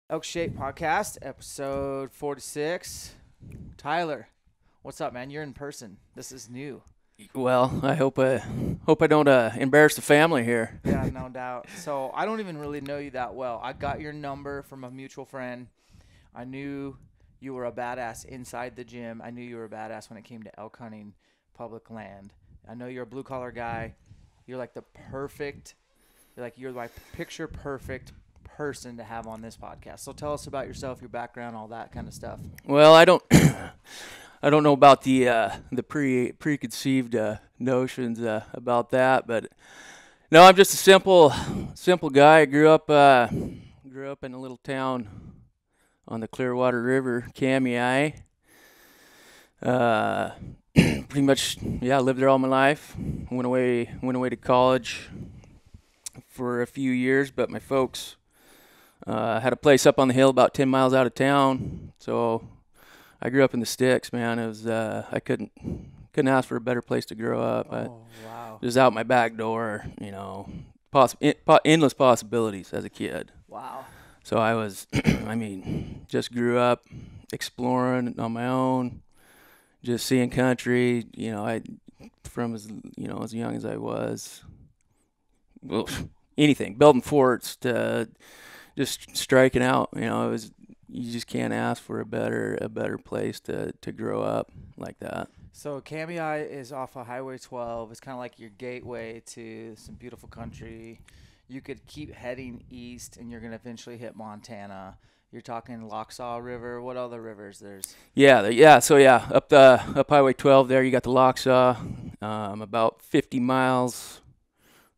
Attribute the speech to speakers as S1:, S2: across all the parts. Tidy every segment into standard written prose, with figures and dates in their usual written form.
S1: ElkShape podcast, episode 46. Tyler, what's up, man? You're in person. This is new.
S2: Well, I hope I don't embarrass the family here.
S1: Yeah, no doubt. So I don't even really know you that well. I got your number from a mutual friend. I knew you were a badass inside the gym. I knew you were a badass when it came to elk hunting, public land. I know you're a blue collar guy. You're like you're my picture perfect person to have on this podcast. So tell us about yourself, your background, all that kind of stuff.
S2: Well, I don't I don't know about the preconceived notions about that, but no, I'm just a simple guy. I grew up in a little town on the Clearwater River, Kamei. Pretty much, yeah, lived there all my life. Went away to college for a few years, but my folks had a place up on the hill about 10 miles out of town. So I grew up in the sticks, man. It was I couldn't ask for a better place to grow up.
S1: Wow.
S2: Just out my back door, endless possibilities as a kid.
S1: Wow.
S2: So I was, just grew up exploring on my own, just seeing country. From as young as I was. Well, anything, building forts to just striking out. You just can't ask for a better place to grow up like that.
S1: So Kamei is off of Highway 12. It's kind of like your gateway to some beautiful country. You could keep heading east, and you're going to eventually hit Montana. You're talking Lochsaw River. What other rivers there's?
S2: Up Highway 12 there, you got the Lochsaw, about 50 miles.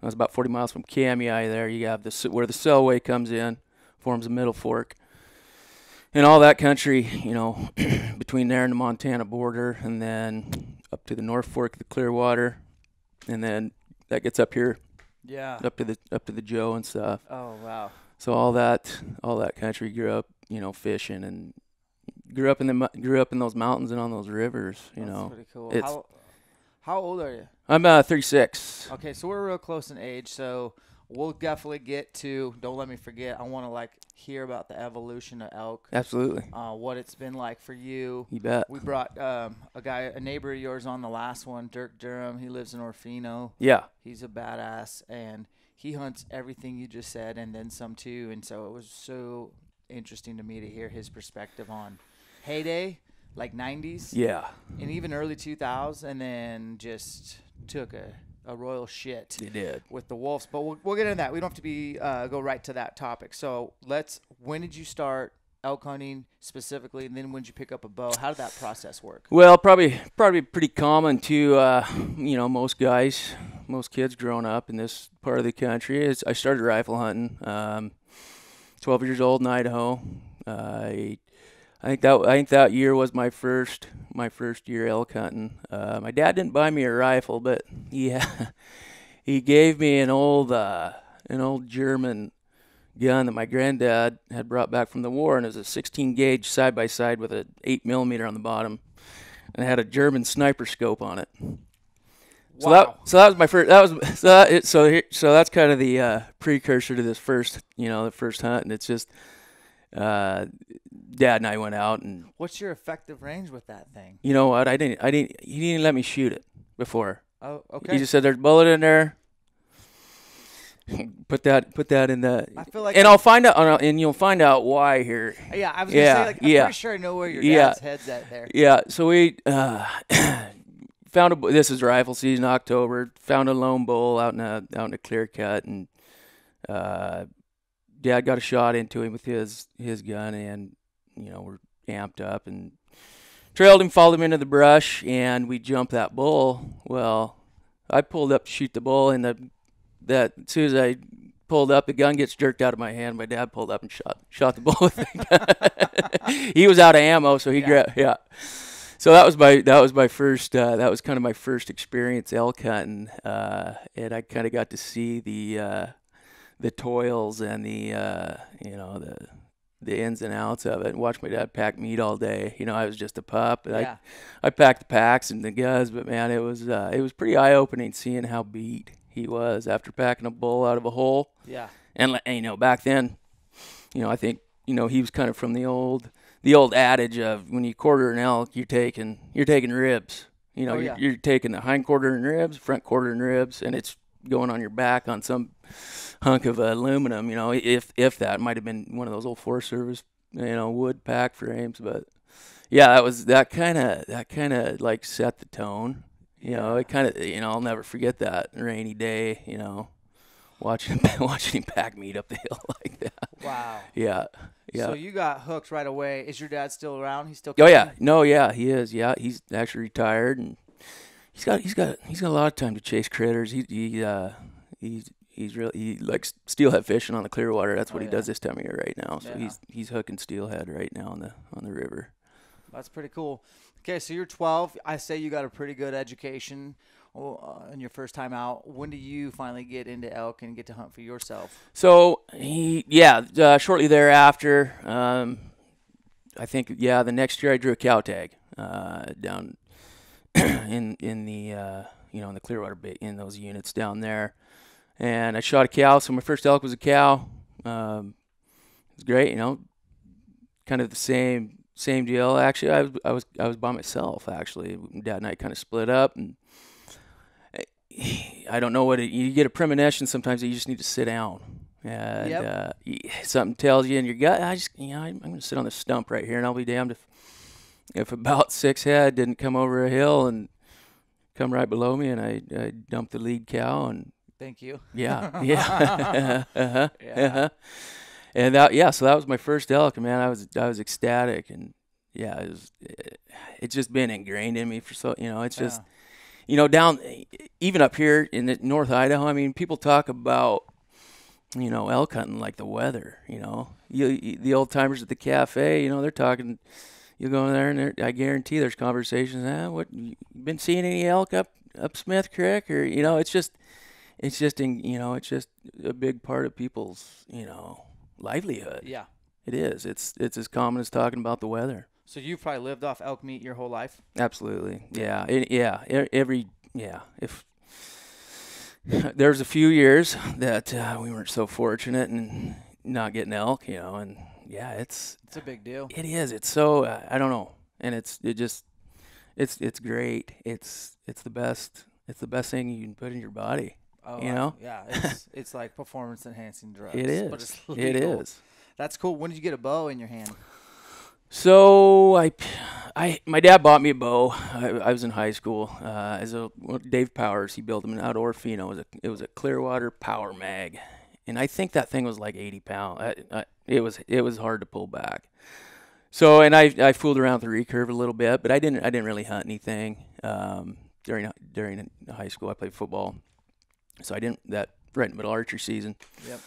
S2: That's about 40 miles from Kamei there. You have where the Selway comes in, forms a middle fork. And all that country, between there and the Montana border, and then up to the North Fork of the Clearwater, and then that gets up here, up to the Joe and stuff.
S1: Oh wow!
S2: So all that country grew up, fishing, and grew up in those mountains and on those rivers.
S1: That's pretty cool. How old are you?
S2: I'm 36.
S1: Okay, so we're real close in age, so we'll definitely get to. Don't let me forget. I want to hear about the evolution of elk.
S2: Absolutely.
S1: What it's been like for you.
S2: You bet.
S1: We brought a neighbor of yours on the last one, Dirk Durham. He lives in Orfino.
S2: Yeah.
S1: He's a badass, and he hunts everything you just said and then some too. And so it was so interesting to me to hear his perspective on heyday, like 90s.
S2: Yeah.
S1: And even early 2000s, and then just took a royal shit.
S2: It did.
S1: With the wolves. But we'll get into that. We don't have to be go right to that topic. So when did you start elk hunting specifically, and then when did you pick up a bow? How did that process work?
S2: Well, probably pretty common to most kids growing up in this part of the country. I started rifle hunting 12 years old in Idaho. I think that year was my first year elk hunting. My dad didn't buy me a rifle, but he gave me an old German gun that my granddad had brought back from the war, and it was a 16 gauge side by side with an 8mm on the bottom, and it had a German sniper scope on it.
S1: Wow.
S2: So that was my first. So that's kind of the precursor to this the first hunt, and it's just. Dad and I went out, and
S1: What's your effective range with that thing?
S2: you know what? He didn't let me shoot it before.
S1: Oh, okay.
S2: He just said, "There's a bullet in there. Put that in the."
S1: I feel like
S2: And I'll find out, and you'll find out why here.
S1: Yeah, I was gonna say, I'm pretty sure I know where your dad's head's at there.
S2: Yeah. So we found this is rifle season, October. Found a lone bull out in a clear cut, and Dad got a shot into him with his gun, and we're amped up and trailed him, followed him into the brush, and we jumped that bull. Well, I pulled up to shoot the bull, and as soon as I pulled up, the gun gets jerked out of my hand. My dad pulled up and shot the bull with the gun. He was out of ammo, so he grabbed. Yeah. So that was my first. That was kind of my first experience elk hunting, and I kind of got to see the toils and the ins and outs of it, and watch my dad pack meat all day. I was just a pup.
S1: Yeah.
S2: I packed the packs and the guns, but man, it was pretty eye opening seeing how beat he was after packing a bull out of a hole.
S1: Yeah.
S2: And back then, I think he was kind of from the old adage of when you quarter an elk, you're taking ribs.
S1: Oh, yeah.
S2: You're taking the hind quarter and ribs, front quarter and ribs, and it's going on your back on some hunk of aluminum. If that, it might have been one of those old Forest Service, wood pack frames. But yeah, that kind of like set the tone. It kind of, I'll never forget that rainy day. Watching him pack meat up the hill like that.
S1: Wow.
S2: Yeah. Yeah.
S1: So you got hooked right away. Is your dad still around? He's still
S2: Oh yeah.
S1: cooking?
S2: No, yeah, he is. Yeah, he's actually retired, and he's got a lot of time to chase critters. He's likes steelhead fishing on the Clearwater. That's what he does this time of year right now. So he's hooking steelhead right now on the river.
S1: That's pretty cool. Okay, so you're 12. I say you got a pretty good education in your first time out. When do you finally get into elk and get to hunt for yourself?
S2: So shortly thereafter, I think the next year I drew a cow tag down in the in the Clearwater Bay, in those units down there, and I shot a cow. So my first elk was a cow. It was great, kind of the same deal. Actually, I was by myself. Actually, Dad and I kind of split up, and I don't know you get a premonition sometimes that you just need to sit down, and something tells you in your gut, I'm going to sit on this stump right here, and I'll be damned if about 6 head didn't come over a hill and come right below me, and I dumped the lead cow, and
S1: thank you.
S2: Yeah. And so that was my first elk, and man, I was ecstatic, and it's just been ingrained in me for it's just down even up here in the North Idaho. I mean, people talk about elk hunting like the weather. The old timers at the cafe, they're talking. You go in there, and I guarantee there's conversations. What, you been seeing any elk up Smith Creek, or it's just a big part of people's livelihood.
S1: Yeah,
S2: it is. It's as common as talking about the weather.
S1: So you've probably lived off elk meat your whole life?
S2: Absolutely. Yeah. If there's a few years that we weren't so fortunate and not getting elk, and it's
S1: a big deal.
S2: It is. It's so I don't know, and it's great. It's the best. It's the best thing you can put in your body.
S1: Oh, yeah. It's like performance enhancing drugs.
S2: It is.
S1: But it's legal.
S2: It is.
S1: That's cool. When did you get a bow in your hand?
S2: So my dad bought me a bow. I was in high school. Dave Powers, he built them out of Orfino. It was a Clearwater Power Mag, and I think that thing was like 80 pounds. It was hard to pull back. So, and I fooled around with the recurve a little bit, but I didn't really hunt anything during high school. I played football, so I didn't right in the middle of archery season.
S1: Yep.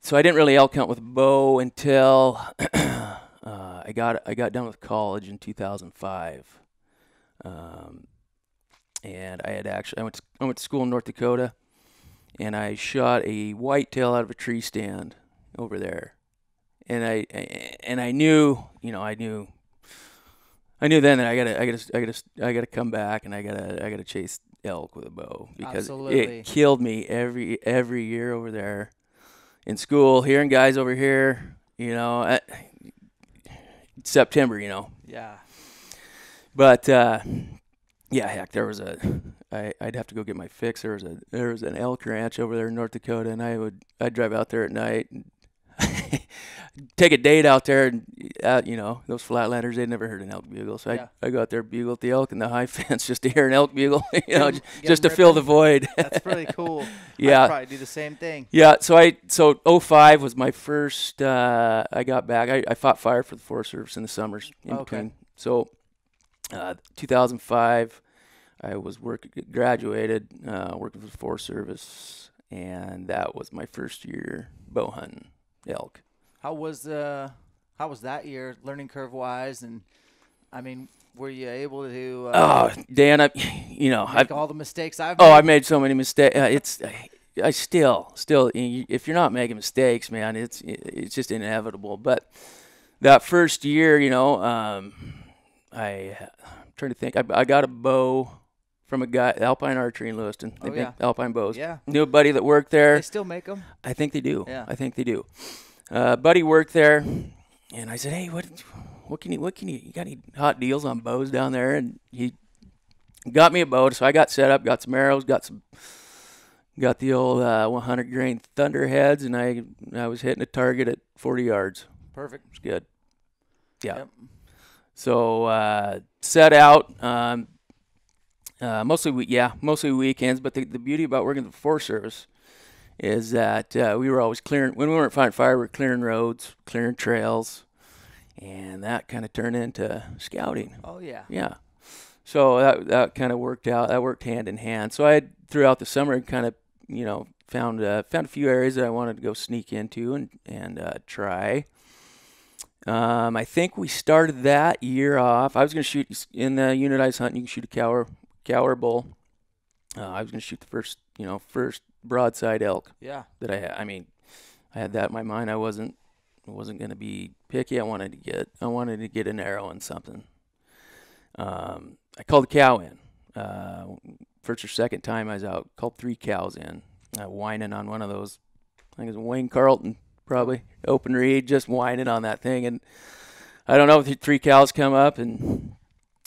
S2: So I didn't really elk hunt with a bow until I got done with college in 2005, and I went to school in North Dakota, and I shot a whitetail out of a tree stand over there, and I knew then that I gotta come back, and I gotta chase elk with a bow, because
S1: Absolutely.
S2: It killed me every year over there in school, hearing guys over here, September,
S1: Yeah.
S2: But heck, I'd have to go get my fix. There was an elk ranch over there in North Dakota, and I'd drive out there at night and take a date out there, and those flatlanders, they'd never heard an elk bugle, so I go out there, bugle at the elk in the high fence just to hear an elk bugle, just to fill the void.
S1: That's pretty cool.
S2: Yeah,
S1: I'd probably do the same thing.
S2: Yeah, so 05 was my first. I got back. I fought fire for the Forest Service in the summers in between. So 2005, I was graduated, working for the Forest Service, and that was my first year bow hunting elk.
S1: How was that year, learning curve wise? And I mean, were you able to?
S2: Dan,
S1: make all the mistakes I've made?
S2: I made so many mistakes. I still, if you're not making mistakes, man, it's just inevitable. But that first year, I'm trying to think. I got a bow from a guy, Alpine Archery in Lewiston. They make Alpine bows.
S1: Yeah.
S2: Knew a buddy that worked there.
S1: They still make them?
S2: I think they do.
S1: Yeah.
S2: I think they do. Buddy worked there, and I said, "Hey, what can you got any hot deals on bows down there?" And he got me a bow, so I got set up, got some arrows, got the old 100 grain thunderheads, and I was hitting a target at 40 yards.
S1: Perfect.
S2: It's good. Yeah.
S1: Yep.
S2: So set out. Mostly weekends. But the beauty about working at the Forest Service is that we were always clearing. When we weren't fighting fire, we were clearing roads, clearing trails, and that kind of turned into scouting.
S1: Oh yeah.
S2: Yeah. So that kind of worked out. That worked hand in hand. So I had throughout the summer kind of found a few areas that I wanted to go sneak into and try. I think we started that year off. I was going to shoot in the unitized hunt. You can shoot a cow or bull. I was going to shoot the first broadside elk.
S1: Yeah.
S2: That I had. I mean, I had that in my mind. I wasn't going to be picky. I wanted to get an arrow and something. I called the cow in. First or second time I was out, called 3 cows in, whining on one of those. I think it was Wayne Carlton, probably open reed, just whining on that thing. And I don't know if the 3 cows come up and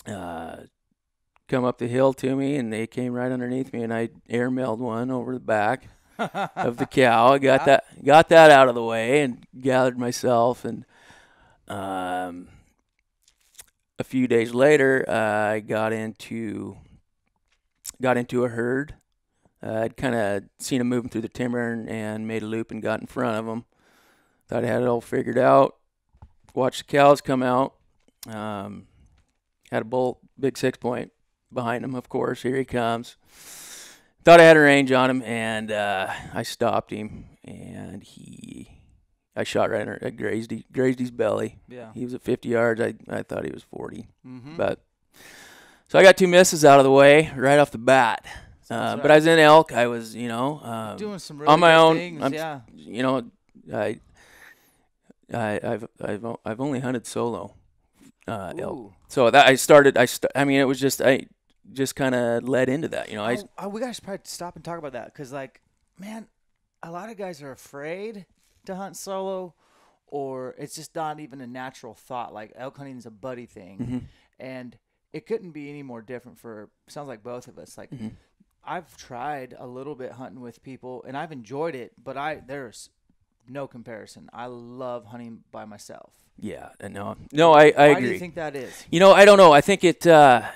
S2: come up the hill to me, and they came right underneath me, and I airmailed one over the back of the cow. I got that out of the way and gathered myself. And a few days later, I got into a herd. I'd kind of seen them moving through the timber and made a loop and got in front of them. Thought I had it all figured out. Watched the cows come out. Had a bull, big 6-point behind him, of course. Here he comes. Thought I had a range on him, and I stopped him, and I shot right under. I grazed his belly.
S1: Yeah.
S2: He was at 50 yards. I thought he was 40.
S1: Mm-hmm.
S2: But so I got 2 misses out of the way right off the bat. But I was in elk. I was,
S1: doing some really
S2: on my
S1: good
S2: own.
S1: things,
S2: I've only hunted solo elk.
S1: Ooh.
S2: So that it was just I just kind of led into that.
S1: We guys probably stop and talk about that because, man, a lot of guys are afraid to hunt solo, or it's just not even a natural thought. Like elk hunting is a buddy thing,
S2: mm-hmm.
S1: and it couldn't be any more different for sounds like both of us. Like
S2: Mm-hmm.
S1: I've tried a little bit hunting with people, and I've enjoyed it, but there's no comparison. I love hunting by myself.
S2: Yeah, no, I agree.
S1: Why do you think that is?
S2: I don't know. I think I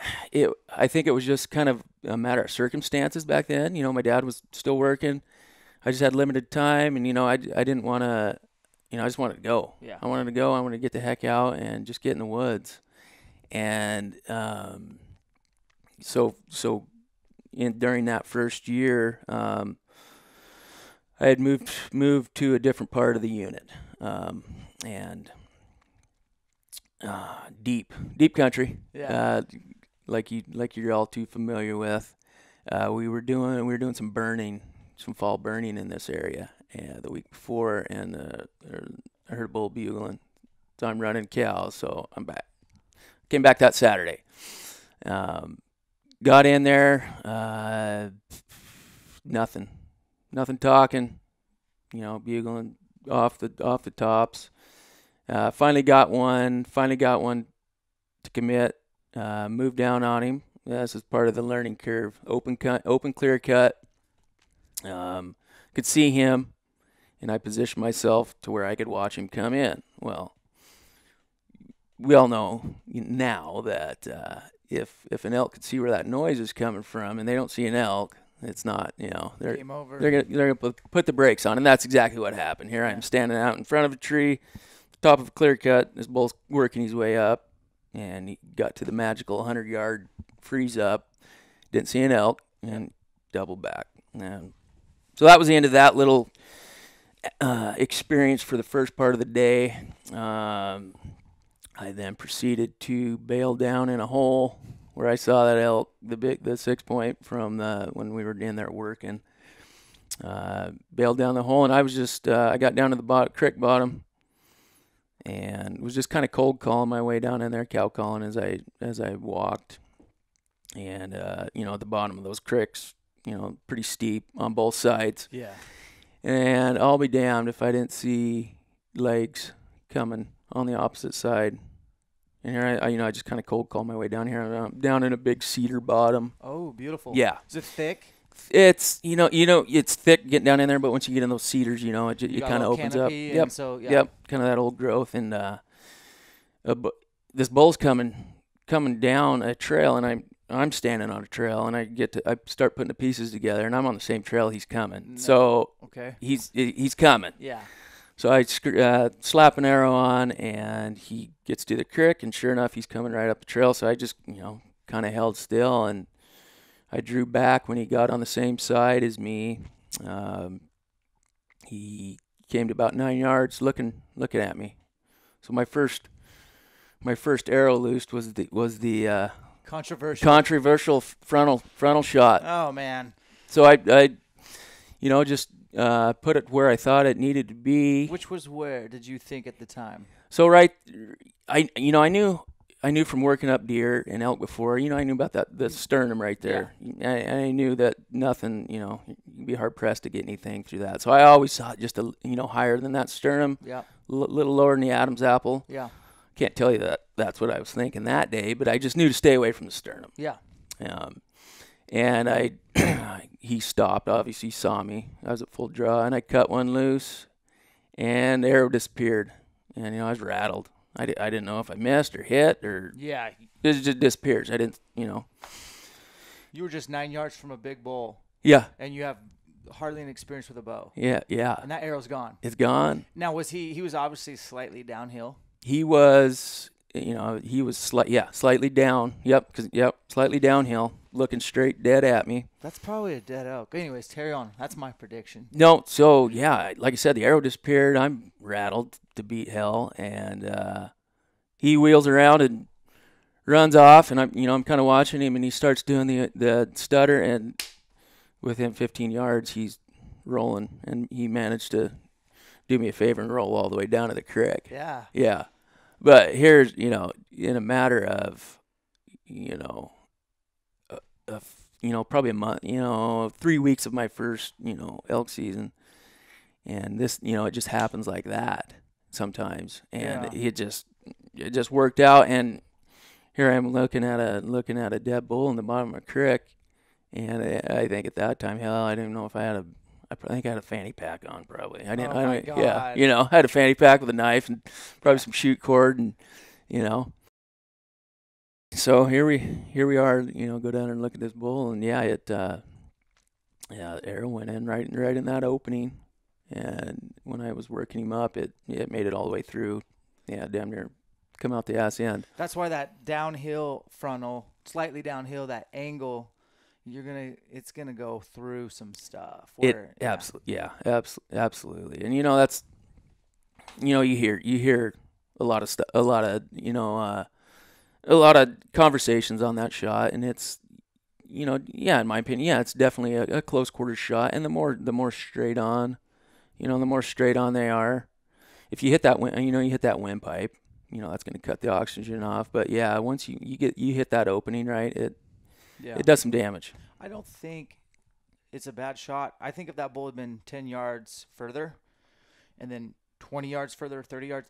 S2: think it was just kind of a matter of circumstances back then. My dad was still working. I just had limited time, and I didn't want to. I just wanted to go.
S1: Yeah.
S2: I wanted to go. I wanted to get the heck out and just get in the woods. And during that first year, I had moved to a different part of the unit, and deep country.
S1: Yeah.
S2: Like you're all too familiar with. We were doing some fall burning in this area the week before, and I heard a bull bugling. So I'm running cows, so I'm back. Came back that Saturday. Got in there, nothing talking, bugling off the tops. Finally got one to commit. Moved down on him. This is part of the learning curve. Open clear cut. Could see him, and I positioned myself to where I could watch him come in. Well, we all know now that if an elk could see where that noise is coming from, and they don't see an elk, it's not, they're
S1: Game over.
S2: They're gonna put the brakes on, and that's exactly what happened. Here I am standing out in front of a tree, top of a clear cut. This bull's working his way up, and he got to the magical 100-yard freeze up. Didn't see an elk, and doubled back. And so that was the end of that little experience for the first part of the day. I then proceeded to bail down in a hole where I saw that elk, the 6-point from when we were in there working. Bailed down the hole, and I was just I got down to the creek bottom, and was just kind of cold calling my way down in there, cow calling as I walked. And at the bottom of those creeks, pretty steep on both sides.
S1: Yeah.
S2: And I'll be damned if I didn't see legs coming on the opposite side. And here I just kind of cold call my way down here. I'm down in a big cedar bottom.
S1: Oh, beautiful.
S2: Yeah.
S1: Is it thick?
S2: It's it's thick getting down in there, but once you get in those cedars, it kind of opens up. Yep.
S1: So, yeah.
S2: Yep. Kind of that old growth, and this bull's coming down a trail, and I'm standing on a trail, and I start putting the pieces together, and I'm on the same trail he's coming.
S1: No.
S2: So
S1: Okay.
S2: he's coming.
S1: Yeah.
S2: So I slap an arrow on, and he gets to the creek, and sure enough, he's coming right up the trail. So I just kind of held still, and I drew back when he got on the same side as me. He came to about 9 yards, looking at me. So my first arrow loosed was the controversial frontal shot.
S1: Oh man!
S2: So I just put it where I thought it needed to be.
S1: Which was where did you think at the time?
S2: So I knew from working up deer and elk before. I knew about the sternum right there. Yeah. I knew that nothing. You'd be hard pressed to get anything through that. So I always saw it just higher than that sternum.
S1: Yeah.
S2: Little lower than the Adam's apple.
S1: Yeah.
S2: Can't tell you that's what I was thinking that day, but I just knew to stay away from the sternum.
S1: Yeah.
S2: And he stopped. Obviously, he saw me. I was at full draw, and I cut one loose, and the arrow disappeared. And I was rattled. I didn't know if I missed or hit or
S1: yeah.
S2: It just disappears. I didn't.
S1: You were just 9 yards from a big bull.
S2: Yeah.
S1: And you have hardly any experience with a bow.
S2: Yeah.
S1: And that arrow's gone.
S2: It's gone.
S1: Now was he was obviously slightly downhill.
S2: He was, slightly down. Slightly downhill, looking straight dead at me.
S1: That's probably a dead elk. Anyways, carry on. That's my prediction.
S2: No, so, yeah, like I said, the arrow disappeared. I'm rattled to beat hell, and he wheels around and runs off, and I'm kind of watching him, and he starts doing the stutter, and within 15 yards, he's rolling, and he managed to do me a favor and roll all the way down to the creek.
S1: Yeah.
S2: Yeah. But here's, in a matter of, probably a month, 3 weeks of my first, elk season. And this, it just happens like that sometimes. And it just worked out. And here I am looking at a dead bull in the bottom of a creek. And I think at that time, hell, I didn't know if I think I had a fanny pack on probably. I didn't.
S1: Oh my God.
S2: Yeah. I had a fanny pack with a knife and probably some shoot cord and. So here we are, go down and look at this bull, and the arrow went in right in that opening, and when I was working him up, it made it all the way through, damn near come out the ass end.
S1: That's why that downhill frontal, slightly downhill, that angle, it's gonna go through some stuff.
S2: Absolutely, and that's, you hear a lot of stuff, a lot of conversations on that shot, and it's, in my opinion, it's definitely a close quarter shot, and the more straight on, the more straight on they are. If you hit that you hit that windpipe, that's going to cut the oxygen off. But yeah, once you hit that opening right, it does some damage.
S1: I don't think it's a bad shot. I think if that bull had been 10 yards further, and then 20 yards further, 30 yards,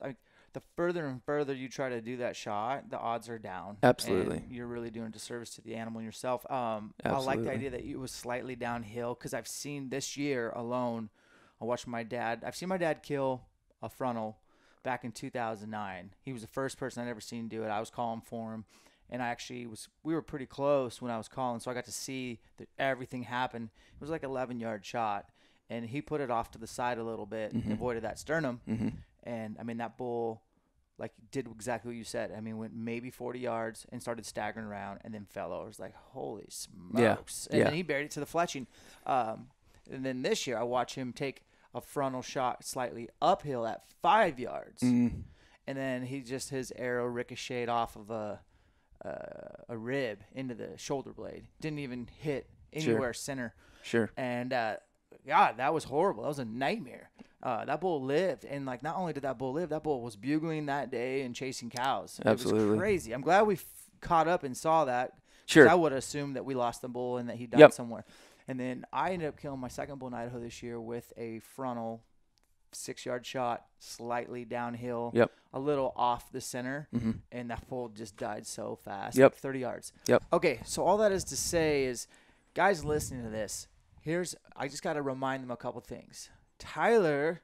S1: the further and further you try to do that shot, the odds are down.
S2: Absolutely.
S1: And you're really doing a disservice to the animal and yourself. I like the idea that it was slightly downhill, because I've seen this year alone, I've seen my dad kill a frontal back in 2009. He was the first person I'd ever seen do it. I was calling for him, and we were pretty close when I was calling, so I got to see that everything happen. It was like an 11-yard shot, and he put it off to the side a little bit and avoided that sternum.
S2: Mm-hmm.
S1: And that bull did exactly what you said. Went maybe 40 yards and started staggering around and then fell over. It was like, holy smokes. And then he buried it to the fletching. And then this year I watched him take a frontal shot slightly uphill at 5 yards. And then his arrow ricocheted off of a rib into the shoulder blade. Didn't even hit anywhere center.
S2: Sure.
S1: And that was horrible. That was a nightmare. That bull lived, and not only did that bull live, that bull was bugling that day and chasing cows.
S2: Absolutely.
S1: It was crazy. I'm glad we caught up and saw that.
S2: Sure.
S1: I would have assumed that we lost the bull and that he died somewhere. And then I ended up killing my second bull in Idaho this year with a frontal 6-yard shot, slightly downhill,
S2: Yep.
S1: a little off the center,
S2: Mm-hmm.
S1: and that bull just died so fast.
S2: Yep.
S1: Like 30 yards.
S2: Yep.
S1: Okay, so all that is to say is, guys listening to this, I just got to remind them a couple things. Tyler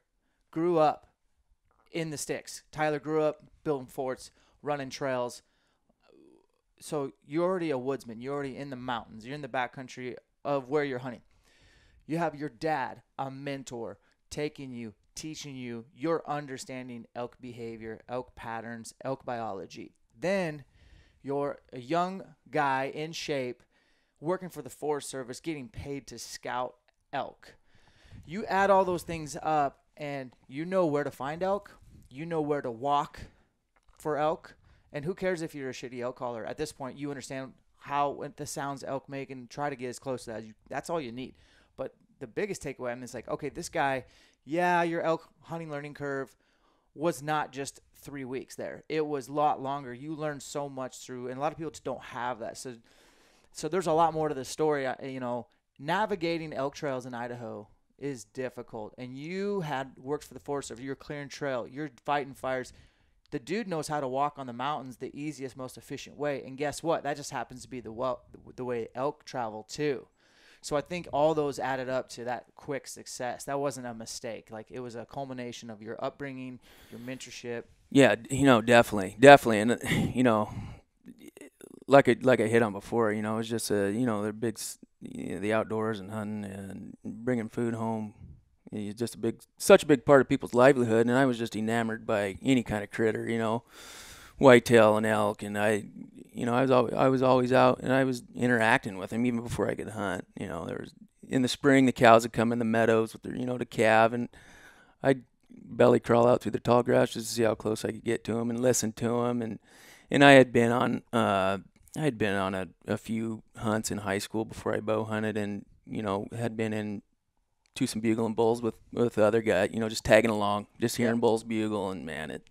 S1: grew up in the sticks. Tyler grew up building forts, running trails. So you're already a woodsman. You're already in the mountains. You're in the backcountry of where you're hunting. You have your dad, a mentor, taking you, teaching you, you're understanding elk behavior, elk patterns, elk biology. Then you're a young guy in shape, working for the Forest Service, getting paid to scout elk. You add all those things up, and you know where to find elk. You know where to walk for elk. And who cares if you're a shitty elk caller? At this point, you understand what the sounds elk make and try to get as close to that. That's all you need. But the biggest takeaway, I mean, it's like, okay, this guy, yeah, your elk hunting learning curve was not just 3 weeks there. It was a lot longer. You learned so much through, and a lot of people just don't have that. So there's a lot more to the story. Navigating elk trails in Idaho is difficult. And you had worked for the Forest Service. You're clearing trail. You're fighting fires. The dude knows how to walk on the mountains the easiest, most efficient way. And guess what? That just happens to be the way elk travel too. So I think all those added up to that quick success. That wasn't a mistake. Like, it was a culmination of your upbringing, your mentorship.
S2: Yeah, definitely, and like I hit on before, it's just they're big, the outdoors and hunting and bringing food home. It's just such a big part of people's livelihood, and I was just enamored by any kind of critter, whitetail and elk, and I was always out and I was interacting with them even before I could hunt. There was in the spring the cows would come in the meadows with their to calve, and I'd belly crawl out through the tall grass just to see how close I could get to them and listen to them, and I had been on a few hunts in high school before I bow hunted, and had been in to some bugling bulls with the other guy, just tagging along, just hearing bulls bugle, and man, it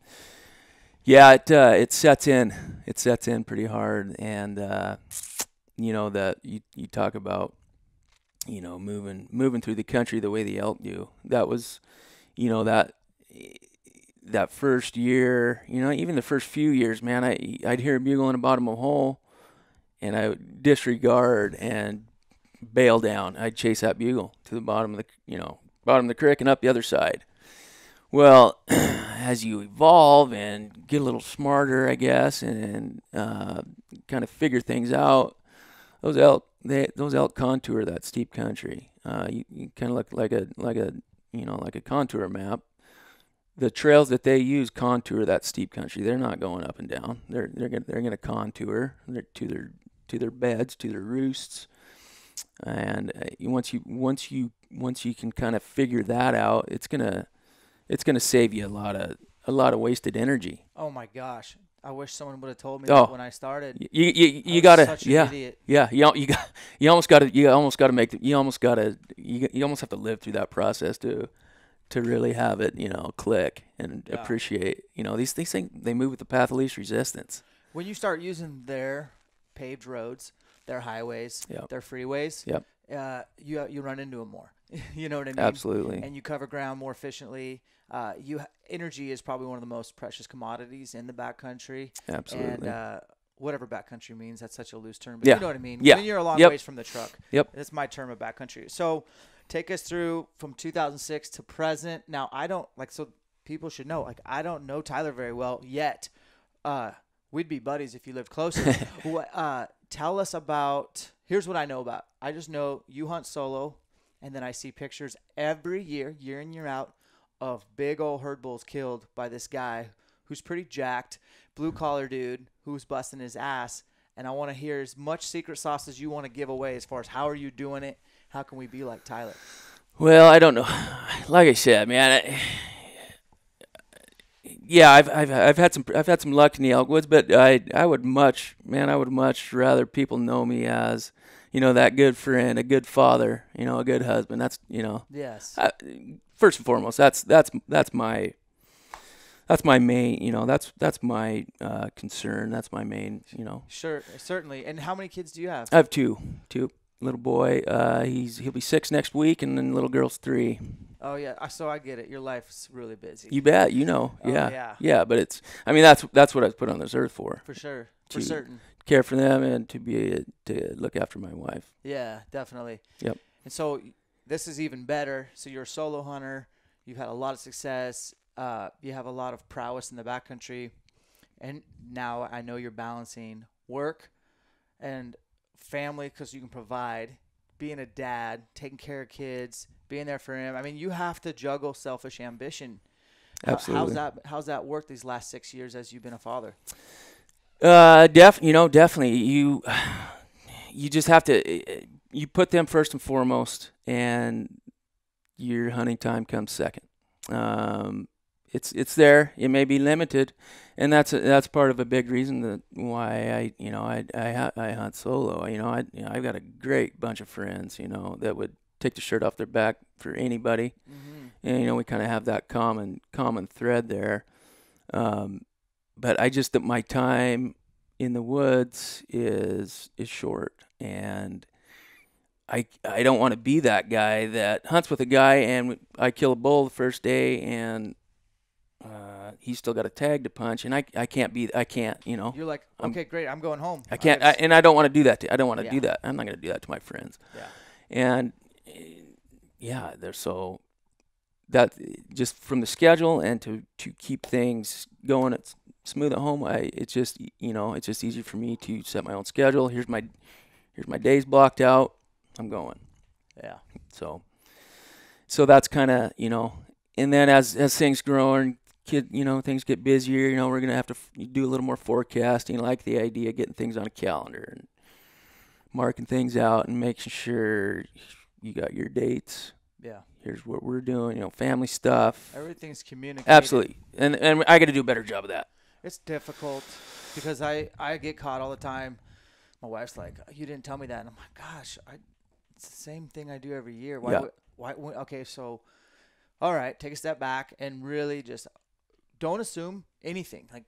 S2: sets in. It sets in pretty hard, and that you talk about, moving through the country the way the elk do. That was, that first year, even the first few years, man, I'd hear a bugle in the bottom of a hole, and I would disregard and bail down. I'd chase that bugle to the bottom of the creek and up the other side. Well, as you evolve and get a little smarter, I guess, and kind of figure things out, those elk contour that steep country. You kind of look like a contour map. The trails that they use contour that steep country. They're not going up and down. They're gonna contour to their beds, to their roosts. And once you can kind of figure that out, it's gonna save you a lot of wasted energy.
S1: Oh my gosh! I wish someone would have told me that when I started.
S2: You gotta,
S1: such an idiot.
S2: You almost have to live through that process to really have it click and appreciate these things. They move with the path of least resistance.
S1: When you start using their paved roads, their highways, their freeways, you run into them more. You know what I mean?
S2: Absolutely.
S1: And you cover ground more efficiently. Energy is probably one of the most precious commodities in the backcountry.
S2: Absolutely.
S1: And whatever backcountry means, that's such a loose term, but you know what I mean.
S2: Yeah.
S1: When you're a long ways from the truck.
S2: Yep.
S1: That's my term of backcountry. So take us through from 2006 to present. Now, so people should know, I don't know Tyler very well yet. We'd be buddies if you lived closer. Tell us about, here's what I know about. I just know you hunt solo, and then I see pictures every year in, year out, of big old herd bulls killed by this guy who's pretty jacked, blue-collar dude who's busting his ass. And I want to hear as much secret sauce as you want to give away as far as how are you doing it? How can we be like Tyler?
S2: Well, I don't know. Like I said, man, I've had some luck in the Elkwoods, but I would much rather people know me as, that good friend, a good father, a good husband. That's,
S1: Yes.
S2: First and foremost, that's my main, that's my concern. That's my main,
S1: Sure, certainly. And how many kids do you have?
S2: I have two. Little boy, he'll be 6 next week, and then little girl's 3.
S1: Oh yeah, so I get it. Your life's really busy.
S2: You bet.
S1: Oh yeah,
S2: Yeah. But it's, I mean, that's what I was put on this earth for,
S1: for sure, for
S2: to
S1: certain.
S2: care for them and to look after my wife.
S1: Yeah, definitely.
S2: Yep.
S1: And so this is even better. So you're a solo hunter. You've had a lot of success. You have a lot of prowess in the backcountry, and now I know you're balancing work and family because you can provide, being a dad, taking care of kids, being there for him. I mean, you have to juggle selfish ambition.
S2: Absolutely.
S1: How's that worked these last 6 years as you've been a father?
S2: Definitely. You just have to, you put them first and foremost, and your hunting time comes second. It's there. It may be limited, and that's part of a big reason that why I hunt solo. I've got a great bunch of friends, that would take the shirt off their back for anybody, and we kind of have that common thread there. But I just, that my time in the woods is short, and I don't want to be that guy that hunts with a guy and I kill a bull the first day and he's still got a tag to punch, and I can't.
S1: You're like, okay, great, I'm going home.
S2: I can't, and I don't want to do that. I don't want to do that. I'm not going to do that to my friends.
S1: Yeah.
S2: And there's so that just from the schedule and to keep things going smooth at home. It's just easy for me to set my own schedule. Here's my days blocked out. I'm going.
S1: Yeah.
S2: So that's kind of, and then as things grow and things get busier, we're going to have to do a little more forecasting. I like the idea of getting things on a calendar and marking things out and making sure you got your dates.
S1: Yeah.
S2: Here's what we're doing, family stuff.
S1: Everything's communicated.
S2: Absolutely. And I got to do a better job of that.
S1: It's difficult because I get caught all the time. My wife's like, you didn't tell me that. And I'm like, gosh, it's the same thing I do every year. Why? Okay, so, all right, take a step back and really just don't assume anything. Like,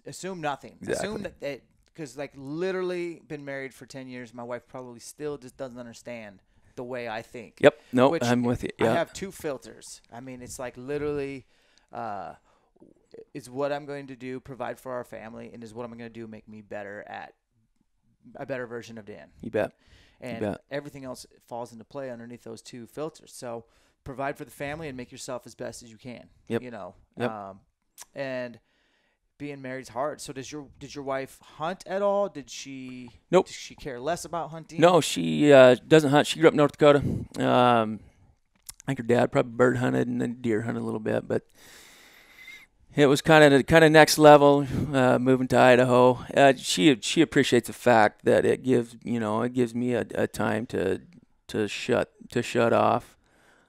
S1: assume nothing.
S2: Exactly.
S1: Assume that because, like, literally been married for 10 years. My wife probably still just doesn't understand the way I think.
S2: Yep. No, I'm with you. Yeah.
S1: I have two filters. I mean, it's like literally is what I'm going to do, provide for our family, and is what I'm going to do make me better at a better version of Dan.
S2: You bet.
S1: And everything else falls into play underneath those two filters. So provide for the family and make yourself as best as you can.
S2: Yep.
S1: Yep. And being married is hard. So did your wife hunt at all? Did she?
S2: Nope.
S1: Did she care less about hunting?
S2: No, she doesn't hunt. She grew up in North Dakota. I think her dad probably bird hunted and then deer hunted a little bit, but it was kind of next level. Moving to Idaho, she appreciates the fact that it gives me a time to shut off.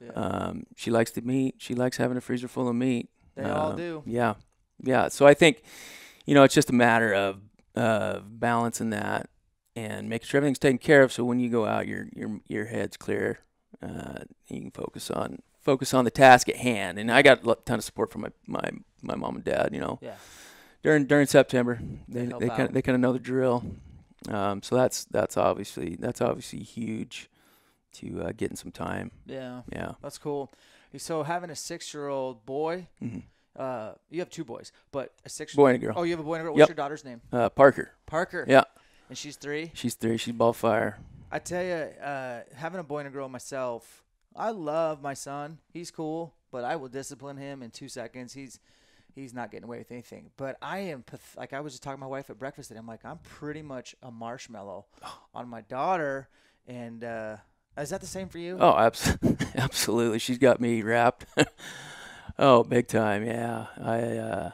S1: Yeah.
S2: She likes the meat. She likes having a freezer full of meat.
S1: They all do.
S2: Yeah. So I think, it's just a matter of balancing that and making sure everything's taken care of. So when you go out, your head's clear. You can focus on the task at hand. And I got a ton of support from my mom and dad.
S1: Yeah.
S2: During September, they kind of know the drill. So that's obviously huge to getting some time.
S1: Yeah.
S2: Yeah.
S1: That's cool. So having a 6-year-old boy, you have two boys, but a 6-year-old
S2: boy and a girl.
S1: Oh, you have a boy and a girl.
S2: Yep.
S1: What's your daughter's name?
S2: Parker.
S1: Parker.
S2: Yeah.
S1: And she's 3?
S2: She's 3. She's ball fire.
S1: I tell you, having a boy and a girl myself, I love my son. He's cool, but I will discipline him in 2 seconds. He's not getting away with anything. But I am like I was just talking to my wife at breakfast today. I'm like, I'm pretty much a marshmallow on my daughter. And is that the same for you?
S2: Oh, absolutely. She's got me wrapped. Oh, big time. Yeah.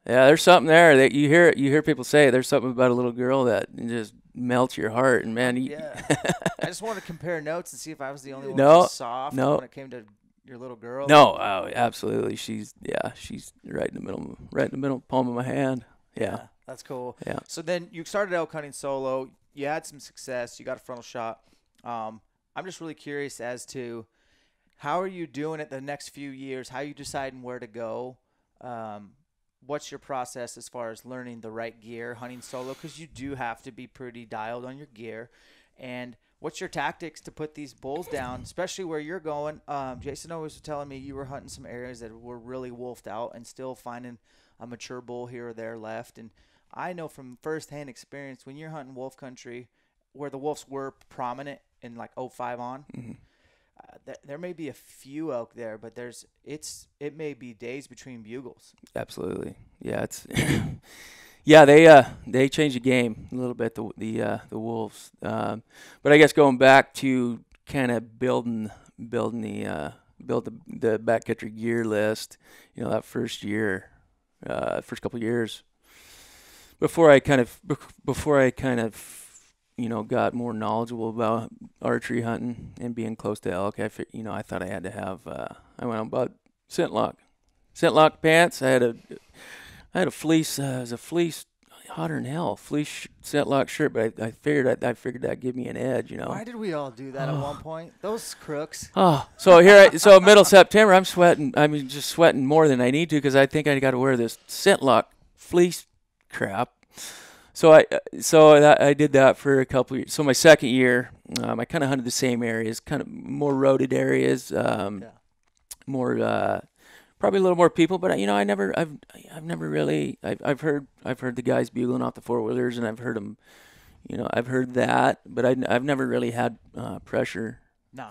S2: There's something there that you hear people say. There's something about a little girl that just melts your heart. And man,
S1: I just wanted to compare notes and see if I was the only one
S2: No,
S1: who was soft
S2: no.
S1: when it came to your little girl.
S2: No, absolutely. She's right in the middle, palm of my hand. Yeah.
S1: That's cool.
S2: Yeah.
S1: So then you started elk hunting solo. You had some success. You got a frontal shot. I'm just really curious as to how are you doing it the next few years? How are you deciding where to go? What's your process as far as learning the right gear hunting solo? Because you do have to be pretty dialed on your gear. And What's your tactics to put these bulls down, especially where you're going? Jason always was telling me you were hunting some areas that were really wolfed out and still finding a mature bull here or there left. And I know from firsthand experience when you're hunting wolf country where the wolves were prominent in like '05 on, there may be a few elk there, but it may be days between bugles.
S2: Absolutely. Yeah, it's they changed the game a little bit, the wolves. But I guess going back to kind of build the backcountry gear list, that first couple of years before I kind of got more knowledgeable about archery hunting and being close to elk. I thought I had to have. I went out and bought scent lock pants. I had a fleece. It was a fleece, hotter than hell. Fleece scent lock shirt, but I figured that'd give me an edge.
S1: Why did we all do that at one point? Those crooks.
S2: Oh, so middle September, I'm sweating. I mean, just sweating more than I need to because I think I got to wear this scent lock fleece crap. So I did that for a couple of years. So my second year, I kind of hunted the same areas, kind of more roaded areas, more probably a little more people. But I've never really I've heard the guys bugling off the 4-wheelers, and I've heard them, I've heard that, but I've never really had pressure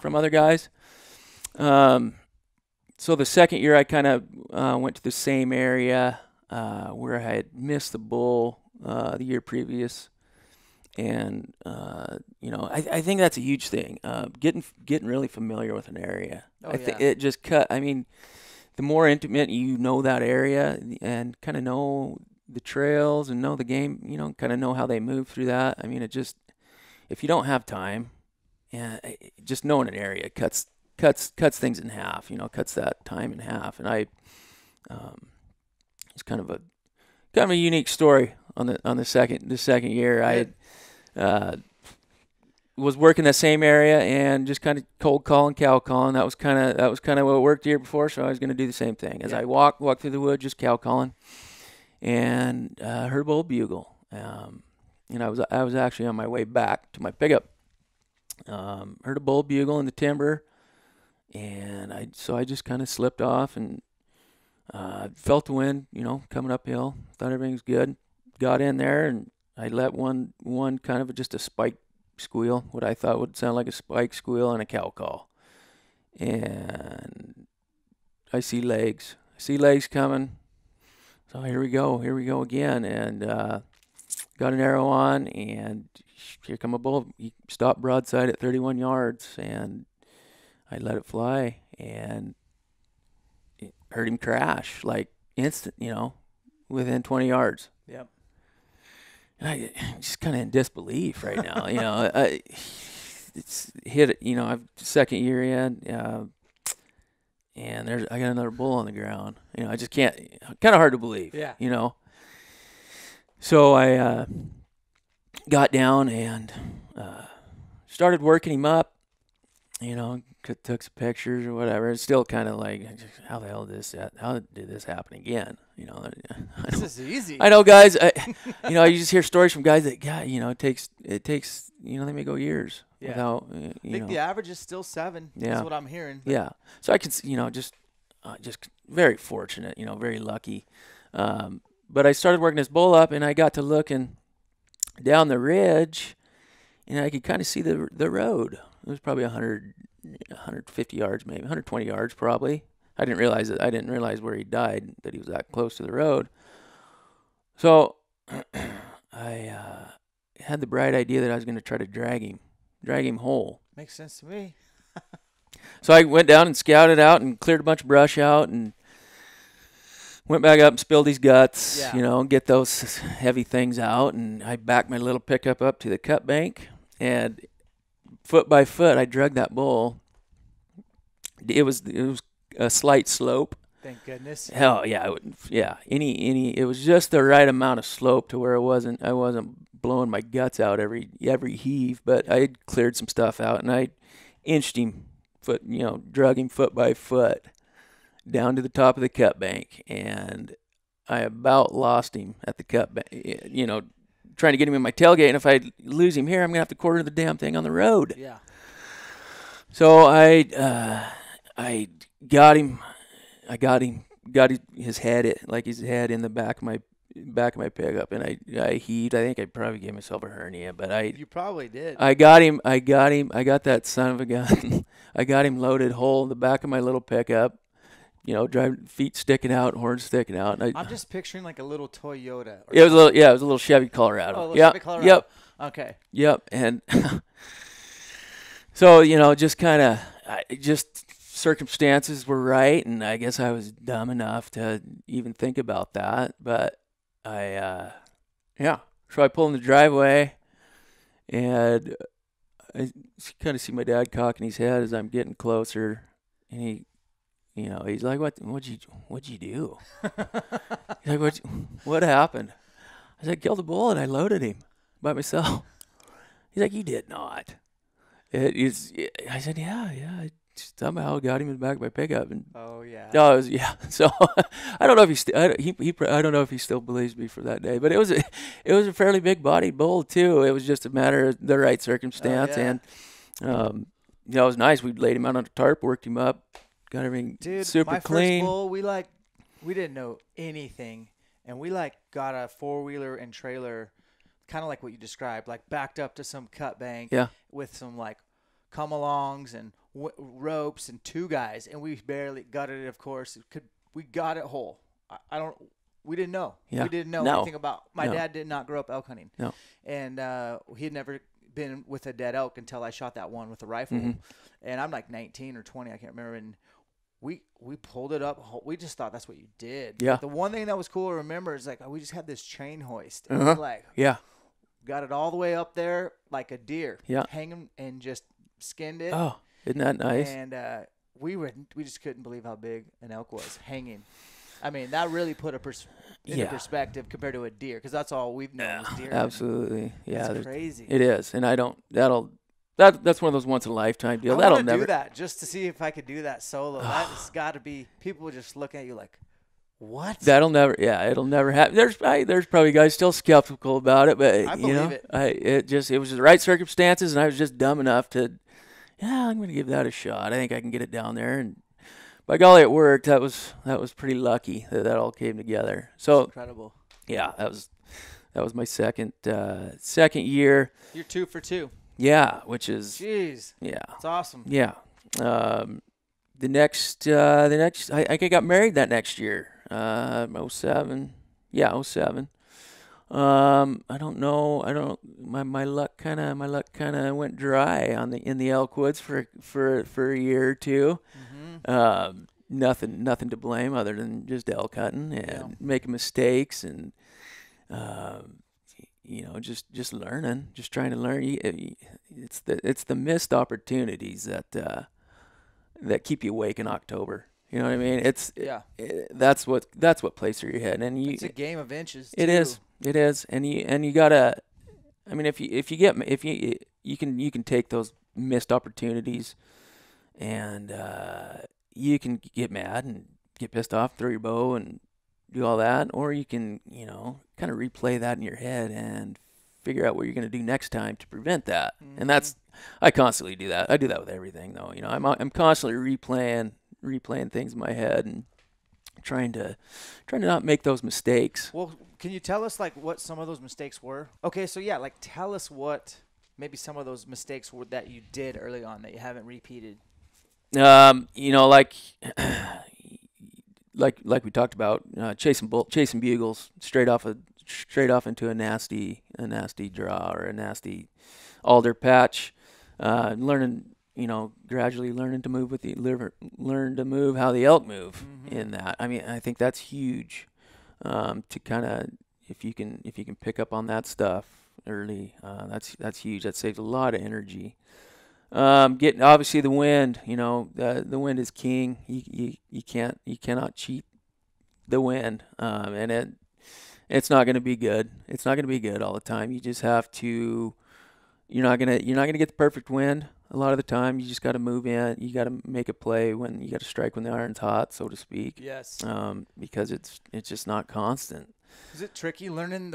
S2: from other guys. So the second year, I kind of went to the same area where I had missed the bull the year previous, and I think that's a huge thing. Getting really familiar with an area. It just I mean, the more intimate that area and kind of know the trails and know the game, kind of know how they move through that. I mean, if you don't have time, just knowing an area cuts things in half. Cuts that time in half. And it's kind of a unique story on the second year. I was working the same area and just kind of cold calling, cow calling. That was kind of what worked the year before, so I was going to do the same thing. As I walk through the woods, just cow calling, and heard a bull bugle. And I was actually on my way back to my pickup. Heard a bull bugle in the timber, and I just kind of slipped off and felt the wind, coming uphill. Thought everything was good. Got in there, and I let one kind of just a spike squeal, what I thought would sound like a spike squeal, and a cow call. And I see legs coming. So here we go again. And got an arrow on, and here come a bull. He stopped broadside at 31 yards, and I let it fly, and heard him crash like instant, within 20 yards.
S1: Yep.
S2: And I just kind of in disbelief right now. It's hit it. I've second year in, and I got another bull on the ground. I just can't. Kind of hard to believe.
S1: Yeah.
S2: So I got down and started working him up. Took some pictures or whatever. It's still kind of like, how the hell did this happen again?
S1: This is easy.
S2: I know, guys. You just hear stories from guys that, it takes, they may go years without,
S1: I think the average is still 7.
S2: Yeah.
S1: That's what I'm hearing.
S2: Yeah. So I could, just very fortunate, very lucky. But I started working this bull up, and I got to looking down the ridge, and I could kind of see the road. It was probably 150 yards, maybe 120 yards, probably. I didn't realize where he died, that he was that close to the road. So I had the bright idea that I was going to try to drag him whole.
S1: Makes sense to me.
S2: So I went down and scouted out and cleared a bunch of brush out and went back up and spilled his guts, get those heavy things out. And I backed my little pickup up to the cut bank, and foot by foot, I dragged that bull. It was a slight slope.
S1: Thank goodness.
S2: Hell yeah, it was just the right amount of slope to where I wasn't blowing my guts out every heave, but I had cleared some stuff out, and I inched him drug him foot by foot down to the top of the cut bank, and I about lost him at the cut bank. trying to get him in my tailgate, and if I lose him here, I'm gonna have to quarter the damn thing on the road.
S1: Yeah.
S2: So I got him. I got his head, like his head in the back of my pickup, and I heaved. I think I probably gave myself a hernia, but
S1: You probably did.
S2: I got him. I got that son of a gun. I got him loaded whole in the back of my little pickup. You know, driving, feet sticking out, horns sticking out.
S1: I'm just picturing like a little Toyota.
S2: It was a little, it was a little Chevy Colorado.
S1: Oh, a little Chevy Colorado.
S2: Yep.
S1: Okay.
S2: Yep. And so, you know, just kind of, just circumstances were right, and I guess I was dumb enough to even think about that. But so I pull in the driveway, and I kind of see my dad cocking his head as I'm getting closer, and he's like, what'd you do? He's like, what happened? I said, killed a bull and I loaded him by myself. He's like, you did not. I said, yeah, I somehow got him in the back of my pickup. And
S1: oh yeah.
S2: No, So I don't know if I don't know if he still believes me for that day, but it was a fairly big bodied bull too. It was just a matter of the right circumstance,
S1: yeah.
S2: And it was nice. We laid him out on a tarp, worked him up. Got everything super clean.
S1: My first bull, we didn't know anything, and we got a 4-wheeler and trailer, kind of like what you described, like backed up to some cut bank, with some come-alongs and ropes and 2 guys, and we barely gutted it. Of course, we got it whole. We didn't know.
S2: Yeah.
S1: We didn't know anything about. My dad did not grow up elk hunting.
S2: No,
S1: and he had never been with a dead elk until I shot that one with a rifle, and I'm like 19 or 20, I can't remember, and we pulled it up. We just thought that's what you did.
S2: Yeah.
S1: The one thing that was cool to remember is we just had this chain hoist. And got it all the way up there like a deer.
S2: Yeah.
S1: Hanging and just skinned it.
S2: Oh, isn't that nice?
S1: And we just couldn't believe how big an elk was hanging. I mean, that really put into perspective compared to a deer, because that's all we've known is deer.
S2: Absolutely. Yeah.
S1: It's crazy.
S2: It is, and that's one of those once in a lifetime deals.
S1: I want to do that just to see if I could do that solo. That's got to be, people just looking at you like, what?
S2: It'll never happen. There's probably guys still skeptical about it, but
S1: I believe it.
S2: It was the right circumstances, and I was just dumb enough to, I'm going to give that a shot. I think I can get it down there, and by golly, it worked. That was pretty lucky that all came together. So
S1: that's incredible.
S2: Yeah, that was my second year.
S1: You're 2 for 2.
S2: Yeah, which is,
S1: jeez.
S2: Yeah,
S1: it's awesome.
S2: Yeah. The next I got married that next year. 07. Yeah, 07. I don't know. My luck kind of went dry in the elk woods for a year or two. Nothing to blame other than just elk hunting and making mistakes and just learning, just trying to learn. It's the missed opportunities that keep you awake in October. You know what I mean? That's what plays through your head, and
S1: it's a game of inches. Too.
S2: It is, and you gotta. I mean, if you can take those missed opportunities, and you can get mad and get pissed off, throw your bow, and do all that, or you can kind of replay that in your head and figure out what you're going to do next time to prevent that. And I constantly do that. I do that with everything, though. I'm constantly replaying things in my head and trying to not make those mistakes.
S1: Well, can you tell us what some of those mistakes were? Okay, so tell us what maybe some of those mistakes were that you did early on that you haven't repeated.
S2: Like we talked about, chasing bugles straight off into a nasty draw or a nasty alder patch, gradually learning to move how the elk move in that. I mean, I think that's huge, to kind of, if you can pick up on that stuff early, that's huge. That saves a lot of energy. Getting obviously the wind, the wind is king. You cannot cheat the wind, and it's not going to be good. It's not going to be good all the time. You just have to. You're not gonna get the perfect wind a lot of the time. You just got to move in. You got to make a play you got to strike when the iron's hot, so to speak.
S1: Yes.
S2: Because it's just not constant.
S1: Is it tricky learning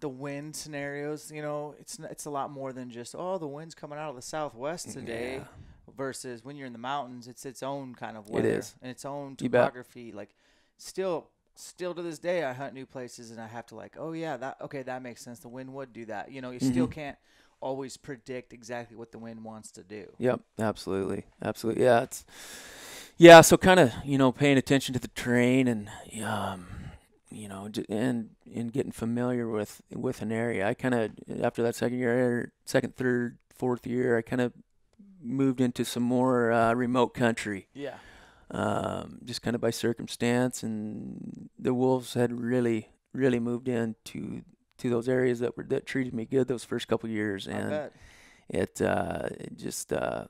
S1: the wind scenarios, it's a lot more than just, oh, the wind's coming out of the southwest today,
S2: Yeah,
S1: versus when you're in the mountains, it's its own kind of
S2: it
S1: weather
S2: is.
S1: and its own
S2: You bet.
S1: topography. Like, still to this day, I hunt new places and I have to like, oh yeah, that makes sense. The wind would do that. You still can't always predict exactly what the wind wants to do.
S2: Yep, absolutely, absolutely. Yeah. So kind of paying attention to the terrain and and getting familiar with an area. I kind of after that second, third, fourth year, I kind of moved into some more remote country.
S1: Yeah.
S2: Just kind of by circumstance, and the wolves had really, really moved into those areas that treated me good those first couple years,
S1: I
S2: and
S1: bet.
S2: it just I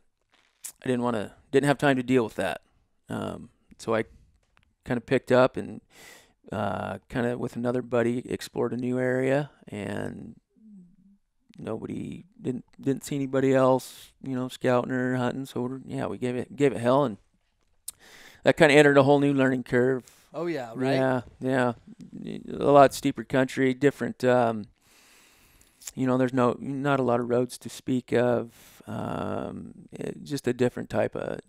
S2: didn't have time to deal with that. So I kind of picked up and kind of with another buddy explored a new area, and nobody didn't see anybody else scouting or hunting. So we gave it hell, and that kind of entered a whole new learning curve.
S1: Oh yeah, right.
S2: Yeah, a lot steeper country, different. There's not a lot of roads to speak of. Just a different type of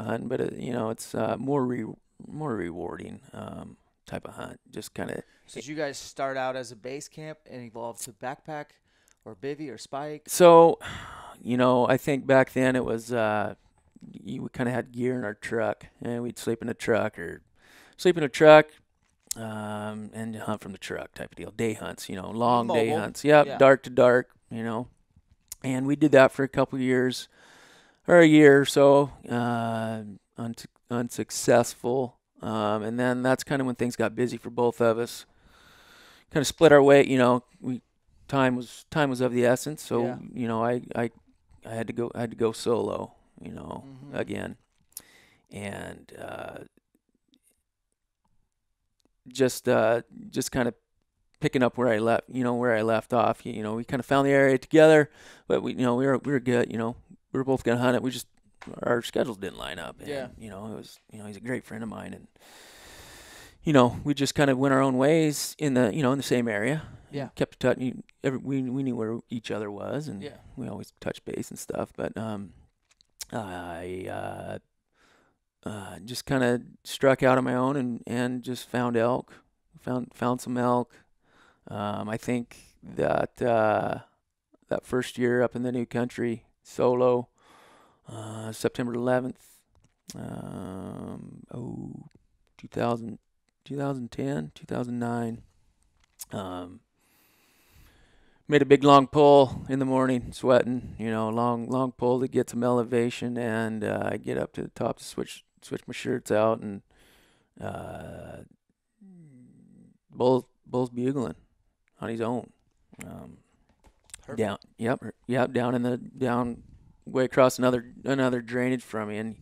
S2: hunting, but it's more rewarding type of hunt. Just kind of.
S1: So did you guys start out as a base camp and evolve to backpack or bivvy or spike?
S2: So, I think back then it was we kind of had gear in our truck, and we'd sleep in a truck and hunt from the truck type of deal. Day hunts, long day
S1: Mobile.
S2: hunts. Yep,
S1: Yeah.
S2: dark to dark, and we did that for a couple years or a year or so, unsuccessful. And then that's kind of when things got busy for both of us. Kind of split our way, time was of the essence. So, I had to go solo, again. And just kind of picking up where I left off. We kind of found the area together, but we were good. We were both gonna hunt it. We just our schedules didn't line up. And,
S1: Yeah.
S2: it was he's a great friend of mine, and we just kind of went our own ways in the same area.
S1: Yeah.
S2: Kept touch. We knew where each other was, and
S1: Yeah.
S2: we always touched base and stuff. But I just kind of struck out on my own and just found elk, found some elk. I think that that first year up in the new country solo, September 11th, 2000, 2010, 2009. Made a big long pull in the morning, sweating, long pull to get some elevation, and I get up to the top to switch my shirts out, and bull's bugling on his own.
S1: Perfect.
S2: Down way across another drainage from me, and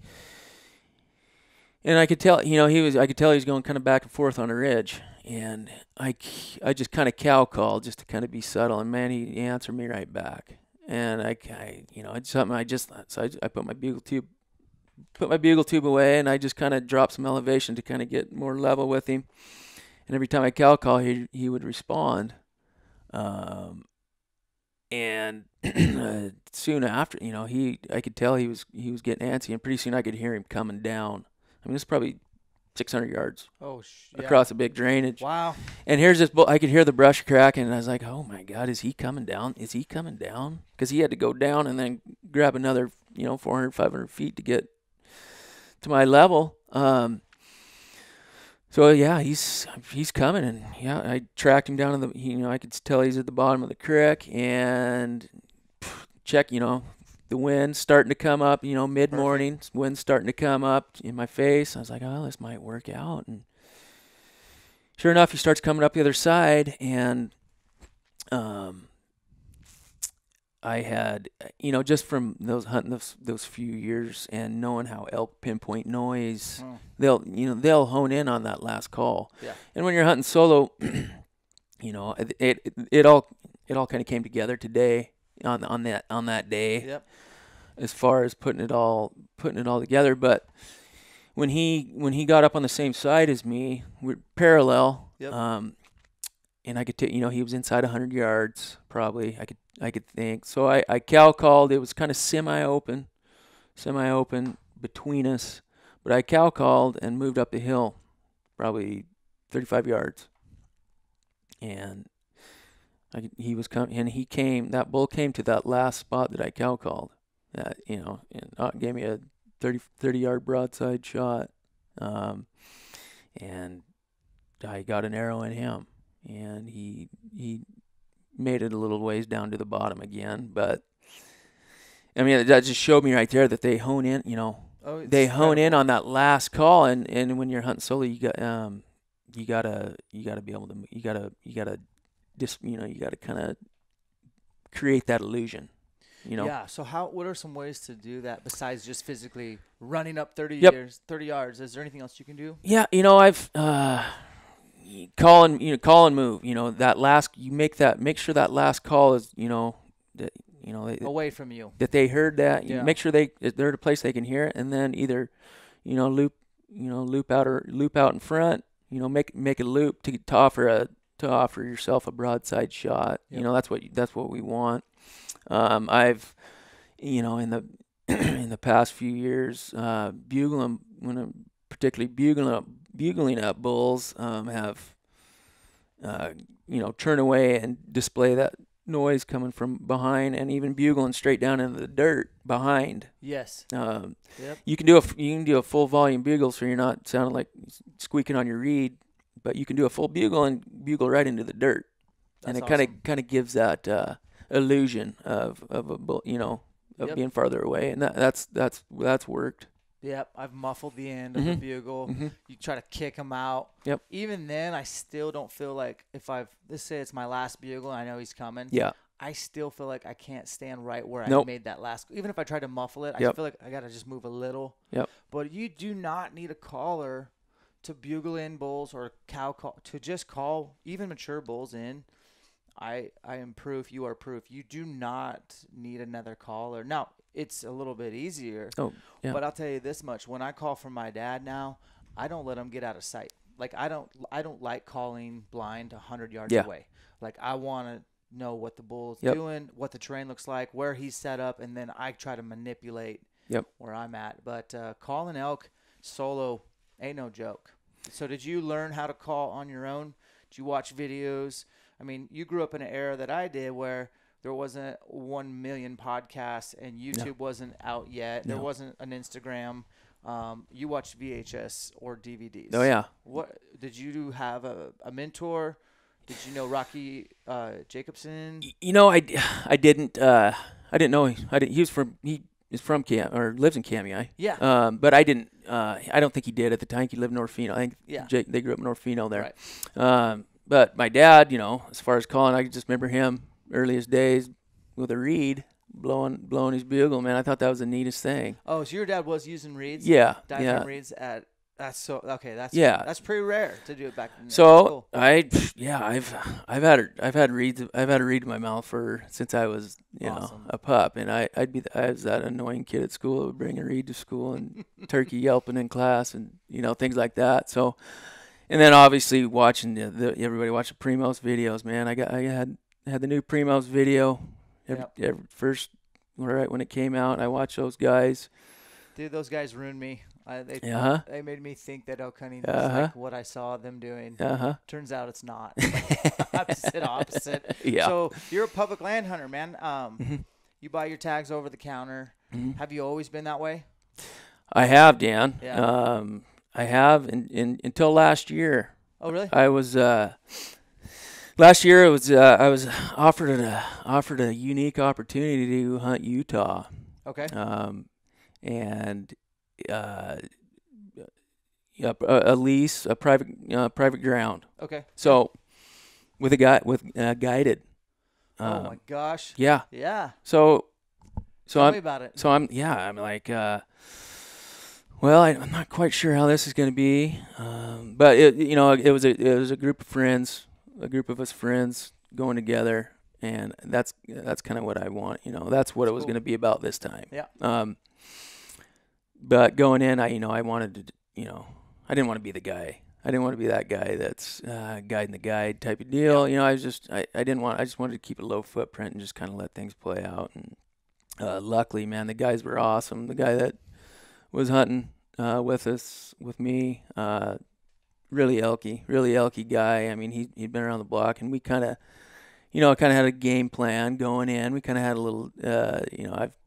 S2: I could tell, I could tell he was going kind of back and forth on a ridge, and I just kind of cow called just to kind of be subtle, and man, he answered me right back, and it's something so I put my bugle tube away, and I just kind of dropped some elevation to kind of get more level with him, and every time I cow call, he would respond, and soon after, I could tell he was getting antsy, and pretty soon I could hear him coming down. I mean, it's probably 600 yards across a big drainage.
S1: Wow.
S2: And here's this bull. I could hear the brush cracking, and I was like, oh, my God, is he coming down? Because he had to go down and then grab another, 400, 500 feet to get to my level. So, yeah, he's coming. And, yeah, I tracked him down to I could tell he's at the bottom of the creek, and check, the wind starting to come up, mid-morning. Wind starting to come up in my face. I was like, oh, this might work out. And sure enough, he starts coming up the other side, and I had, just from those hunting those few years and knowing how elk pinpoint noise, they'll hone in on that last call.
S1: Yeah.
S2: And when you're hunting solo, it all kind of came together today on that day.
S1: Yep.
S2: As far as putting it all together, but when he got up on the same side as me, we're parallel.
S1: Yep.
S2: and I could take, he was inside 100 yards probably. I could think. So I cow called. It was kind of semi-open between us, but I cow called and moved up the hill, probably 35 yards, and he was coming, and he came. That bull came to that last spot that I cow called. That and gave me a 30 yard broadside shot, and I got an arrow in him, and he made it a little ways down to the bottom again. But I mean, that just showed me right there that they hone in. They hone in on that last call, and when you're hunting solo, you gotta be able to, you gotta kind of create that illusion.
S1: Yeah. So what are some ways to do that besides just physically running up 30 yards? Is there anything else you can do?
S2: Yeah. I've call and move. That last, make sure that last call is,
S1: Away from you.
S2: that they heard that.
S1: Yeah.
S2: Make sure they're at a place they can hear it, and then either, loop out in front. Make a loop to offer yourself a broadside shot.
S1: Yep.
S2: That's what we want. I've, in the in the past few years, particularly bugling up bulls, have turn away and display that noise coming from behind, and even bugling straight down into the dirt behind.
S1: Yes.
S2: Yep.
S1: You
S2: can do a full volume bugle, so you're not sounding like squeaking on your reed, but you can do a full bugle and bugle right into the dirt.
S1: That's
S2: and it kind of gives that illusion of being farther away, and that's worked.
S1: Yep, I've muffled the end of the bugle.
S2: Mm-hmm.
S1: You try to kick them out.
S2: Yep.
S1: Even then, I still don't feel like let's say it's my last bugle and I know he's coming.
S2: Yeah.
S1: I still feel like I can't stand right where
S2: Nope.
S1: I made that last. Even if I try to muffle it, I feel like I gotta just move a little.
S2: Yep.
S1: But you do not need a caller to bugle in bulls or to just call even mature bulls in. I am proof. You are proof. You do not need another caller. Now, it's a little bit easier.
S2: Oh, yeah.
S1: But I'll tell you this much. When I call from my dad now, I don't let him get out of sight. Like, I don't like calling blind 100 yards away. Like, I want to know what the bull's doing, what the terrain looks like, where he's set up, and then I try to manipulate where I'm at. But calling elk solo ain't no joke. So did you learn how to call on your own? Did you watch videos? I mean, you grew up in an era that I did where there wasn't 1 million podcasts and YouTube wasn't out yet. There wasn't an Instagram. You watched VHS or DVDs.
S2: Oh, yeah.
S1: What did you have a mentor? Did you know Rocky Jacobson?
S2: I didn't know. He was from lives in Cami.
S1: Yeah.
S2: But I didn't. I don't think he did at the time. He lived in Orfino. I think they grew up in Orfino there.
S1: Right.
S2: But my dad, as far as calling, I just remember him earliest days with a reed blowing his bugle. Man, I thought that was the neatest thing.
S1: Oh, so your dad was using reeds?
S2: Yeah.
S1: Diaphragm reeds at. That's so okay. That's pretty rare to do it back then.
S2: So
S1: cool.
S2: I've had reeds. I've had a reed in my mouth since I was a pup, and I was that annoying kid at school that would bring a reed to school and turkey yelping in class and things like that. So, and then obviously watching everybody watch the Primos videos. Man, I had the new Primos video first right when it came out. I watched those guys.
S1: Dude, those guys ruined me. They made me think that elk hunting was like what I saw them doing. Turns out it's not. Opposite.
S2: Yeah.
S1: So you're a public land hunter, man. You buy your tags over the counter. Have you always been that way?
S2: I have, Dan.
S1: Yeah.
S2: I have until last year.
S1: Oh, really?
S2: I was last year. I was offered a unique opportunity to hunt Utah.
S1: Okay.
S2: And a lease, a private ground.
S1: Okay.
S2: So with guided.
S1: Oh my gosh.
S2: Yeah.
S1: Yeah.
S2: So
S1: Tell me about it.
S2: So I'm like, well, I'm not quite sure how this is going to be, but it was a group of friends, a group of us friends going together, and that's kind of what I want. That's what it was going to be about this time.
S1: Yeah.
S2: But going in, I wanted to, I didn't want to be the guy. I didn't want to be that guy that's guiding the guide type of deal. You know, I just wanted to keep a low footprint and just kind of let things play out. And luckily, man, the guys were awesome. The guy that was hunting with me, really elky guy. I mean, he'd been around the block, and we kind of, had a game plan going in. We kind of had a little,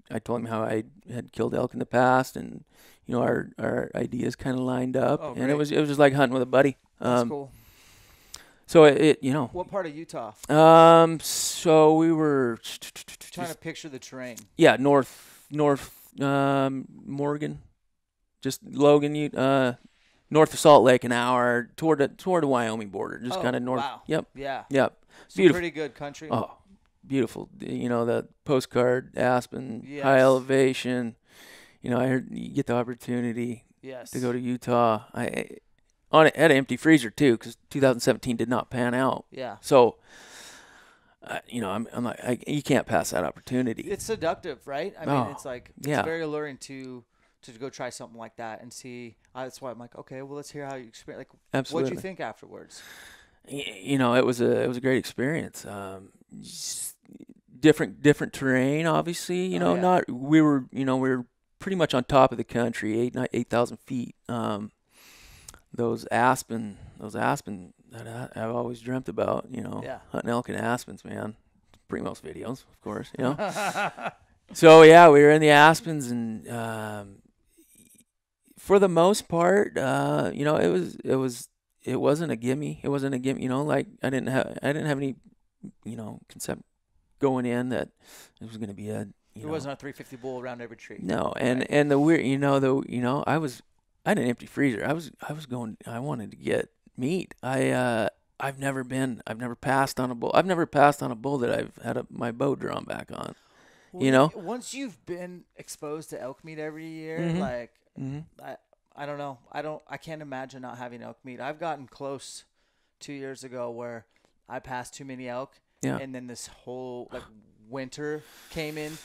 S2: I told him how I had killed elk in the past, and our ideas kind of lined up,
S1: Oh,
S2: and
S1: great.
S2: it was just like hunting with a buddy.
S1: That's cool.
S2: So it
S1: What part of Utah?
S2: So we were
S1: Trying to picture the terrain.
S2: Yeah, north Morgan, just Logan, north of Salt Lake, an hour toward the Wyoming border, just kind of north.
S1: Wow.
S2: Yep.
S1: Yeah.
S2: Yep.
S1: Some
S2: Beautiful.
S1: pretty good country.
S2: Oh, beautiful. The postcard Aspen,
S1: Yes.
S2: high elevation. I heard you get the opportunity
S1: Yes.
S2: to go to Utah. I had an empty freezer too, because 2017 did not pan out.
S1: Yeah.
S2: So, I'm like, you can't pass that opportunity.
S1: It's seductive, right? I mean, it's like it's very alluring to go try something like that and see. That's why I'm like, okay, well, let's hear how you experience. Like,
S2: Absolutely.
S1: what'd you think afterwards?
S2: It was a great experience. Different terrain, obviously. We were pretty much on top of the country, 8,000 feet. Those aspen that I've always dreamt about. Hunting elk in aspens, man. Primos videos, of course. So yeah, we were in the aspens, and for the most part, it wasn't a gimme. It wasn't a gimme. Like I didn't have any, concept going in that it was going to be a.
S1: There wasn't a 350 bull around every tree.
S2: No, and the weird, I had an empty freezer. I wanted to get meat. I've never passed on a bull. I've never passed on a bull that I've had my bow drawn back on.
S1: Well, once you've been exposed to elk meat every year,
S2: Mm-hmm.
S1: like
S2: Mm-hmm.
S1: I don't know. I can't imagine not having elk meat. I've gotten close 2 years ago where I passed too many elk, and then this whole winter came in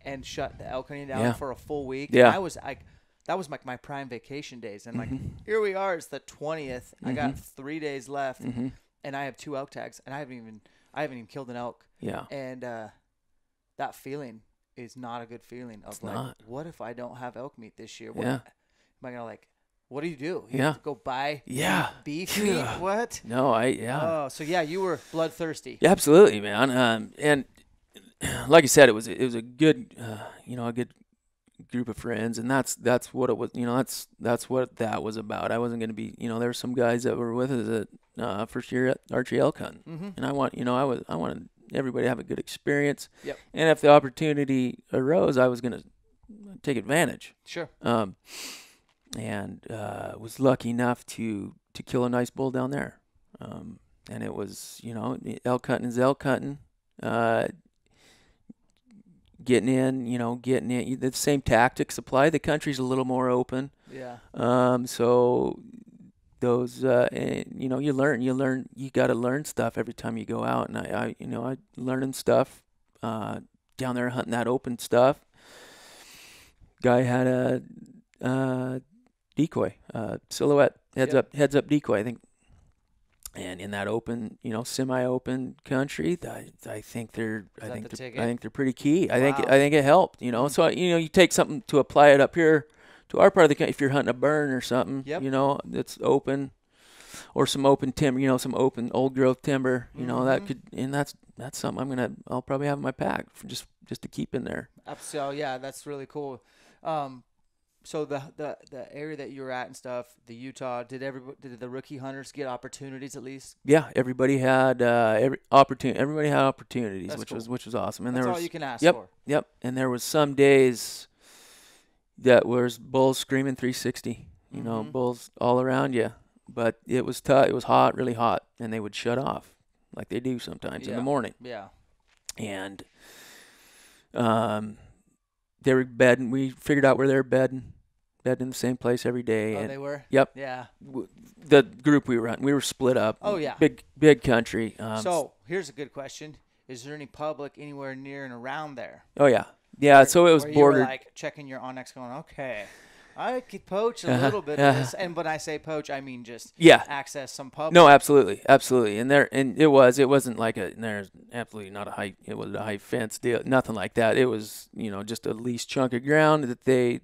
S1: and shut the elk hunting down for a full week.
S2: Yeah.
S1: And I was like, that was my prime vacation days, and here we are. It's the 20th. I got 3 days left, and I have 2 elk tags, and I haven't even killed an elk.
S2: Yeah.
S1: And that feeling is not a good feeling. Of what if I don't have elk meat this year? What am I gonna what do? You have to go buy beef meat? What?
S2: No,
S1: Oh, so you were bloodthirsty.
S2: Yeah, absolutely, man. And like I said, it was a good, a good group of friends, and that's what it was. That's what that was about. I wasn't going to be, there were some guys that were with us at first year at archery elk hunting, and I wanted everybody to have a good experience.
S1: Yep.
S2: And if the opportunity arose, I was going to take advantage.
S1: Sure.
S2: And was lucky enough to kill a nice bull down there. And it was, elk hunting is elk hunting. Getting in, the same tactics apply. The country's a little more open.
S1: Yeah.
S2: So those, you learn, you got to learn stuff every time you go out. And I learning stuff, down there hunting that open stuff. Guy had a decoy, silhouette, heads up decoy, I think. And in that open, semi-open country, I think they're pretty key. I think it helped. So you take something to apply it up here to our part of the country. If you're hunting a burn or something, that's open, or some open timber, some open old growth timber, that could, and that's something I'll probably have in my pack for just to keep in there.
S1: So yeah, that's really cool. So the area that you were at and stuff, the Utah, did the rookie hunters get opportunities at least?
S2: Yeah, everybody had Everybody had opportunities, which was awesome. And
S1: that's all you can ask for.
S2: Yep. And there was some days that was bulls screaming 360. Bulls all around you. But it was tough. It was hot, really hot, and they would shut off like they do sometimes in the morning.
S1: Yeah.
S2: And they were bedding. We figured out where they were bedding in the same place every day.
S1: Oh,
S2: and
S1: they were?
S2: Yep.
S1: Yeah.
S2: The group we were hunting, we were split up.
S1: Oh, yeah.
S2: Big country.
S1: So here's a good question. Is there any public anywhere near and around there?
S2: Oh, yeah. Yeah, so it was
S1: where
S2: bordered.
S1: You were checking your Onyx going, okay, I could poach a little bit of this, and when I say poach, I mean just access some public.
S2: No, absolutely, and it wasn't like there's absolutely not a high, it was a high fence deal, nothing like that. It was just a leased chunk of ground that they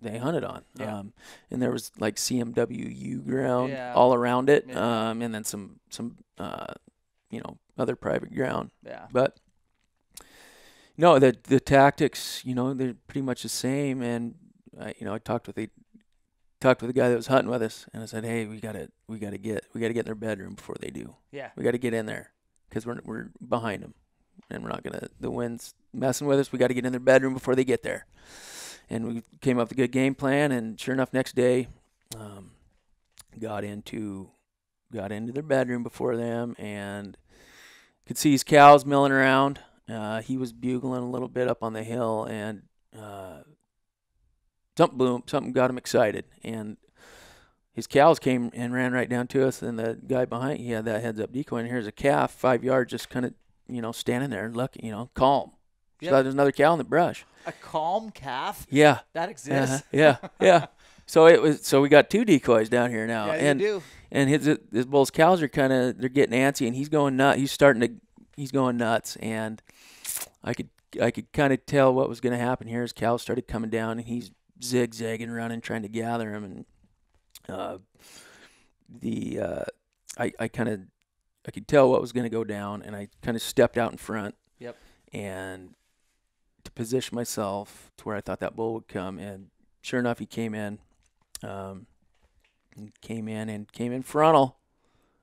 S2: hunted on, and there was like CMWU ground all around it, and then some other private ground.
S1: Yeah,
S2: but. No, the tactics, they're pretty much the same. And I talked with the guy that was hunting with us, and I said, "Hey, we gotta get in their bedroom before they do.
S1: Yeah,
S2: we gotta get in there because we're behind them, and we're not gonna. The wind's messing with us. We gotta get in their bedroom before they get there." And we came up with a good game plan, and sure enough, next day, got into their bedroom before them, and could see his cows milling around. He was bugling a little bit up on the hill, and something got him excited, and his cows came and ran right down to us, and the guy behind, he had that heads-up decoy, and here's a calf 5 yards just kind of standing there looking, calm.
S1: Yep.
S2: So there's another cow in the brush.
S1: A calm calf?
S2: Yeah.
S1: That exists?
S2: Yeah. So we got 2 decoys down here now.
S1: Yeah,
S2: and
S1: you do.
S2: And his bull's cows are they're getting antsy, and he's going nuts. He's going nuts, and I could kind of tell what was going to happen here. His cows started coming down, and he's zigzagging, running, trying to gather them. And I could tell what was going to go down, and I kind of stepped out in front.
S1: Yep.
S2: And to position myself to where I thought that bull would come, and sure enough, he came in. Came in frontal.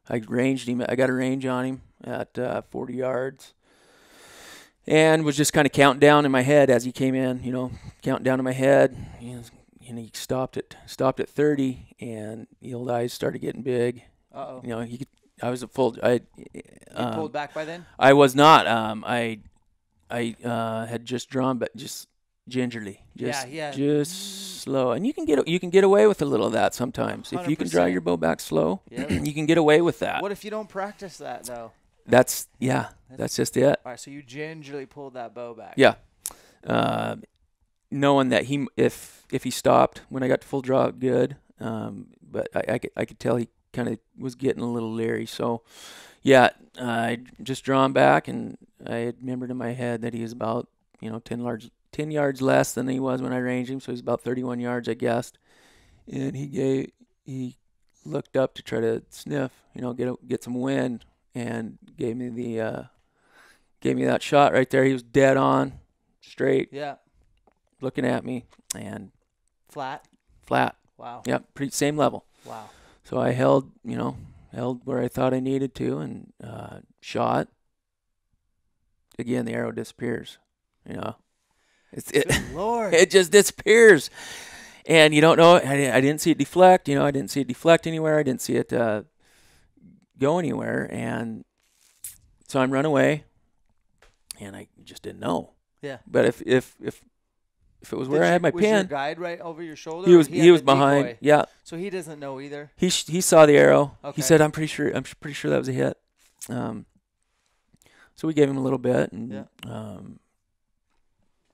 S2: I ranged him. I got a range on him at 40 yards, and was just kind of counting down in my head as he came in. Counting down in my head. And he stopped at 30, and the old eyes started getting big.
S1: Uh-oh.
S2: I was at full.
S1: You pulled back by then?
S2: I was not. I had just drawn, but just gingerly, just slow. And you can get away with a little of that sometimes. 100%. If you can draw your bow back slow, you can get away with that.
S1: What if you don't practice that though?
S2: That's just it.
S1: All right, so you gingerly pulled that bow back.
S2: Yeah, knowing that if he stopped when I got to full draw, good. But I could tell he kind of was getting a little leery. So, yeah, I just drawn back, and I had remembered in my head that he was about 10 yards less than he was when I ranged him, so he's about 31 yards, I guessed. And he looked up to try to sniff, get some wind, and gave me that shot right there. He was dead on, straight.
S1: Yeah.
S2: Looking at me, and
S1: flat.
S2: Wow. Yep, same level.
S1: Wow.
S2: So I held where I thought I needed to, and shot. Again, the arrow disappears.
S1: Lord.
S2: It just disappears, and you don't know. I didn't see it deflect. I didn't see it deflect anywhere. I didn't see it go anywhere, and so I'm run away, and I just didn't know.
S1: Yeah.
S2: But if it was where I had my pin,
S1: was your guide right over your shoulder?
S2: He was behind.
S1: Decoy?
S2: Yeah.
S1: So he doesn't know either.
S2: He saw the arrow.
S1: Okay.
S2: He said, "I'm pretty sure that was a hit." So we gave him a little bit, and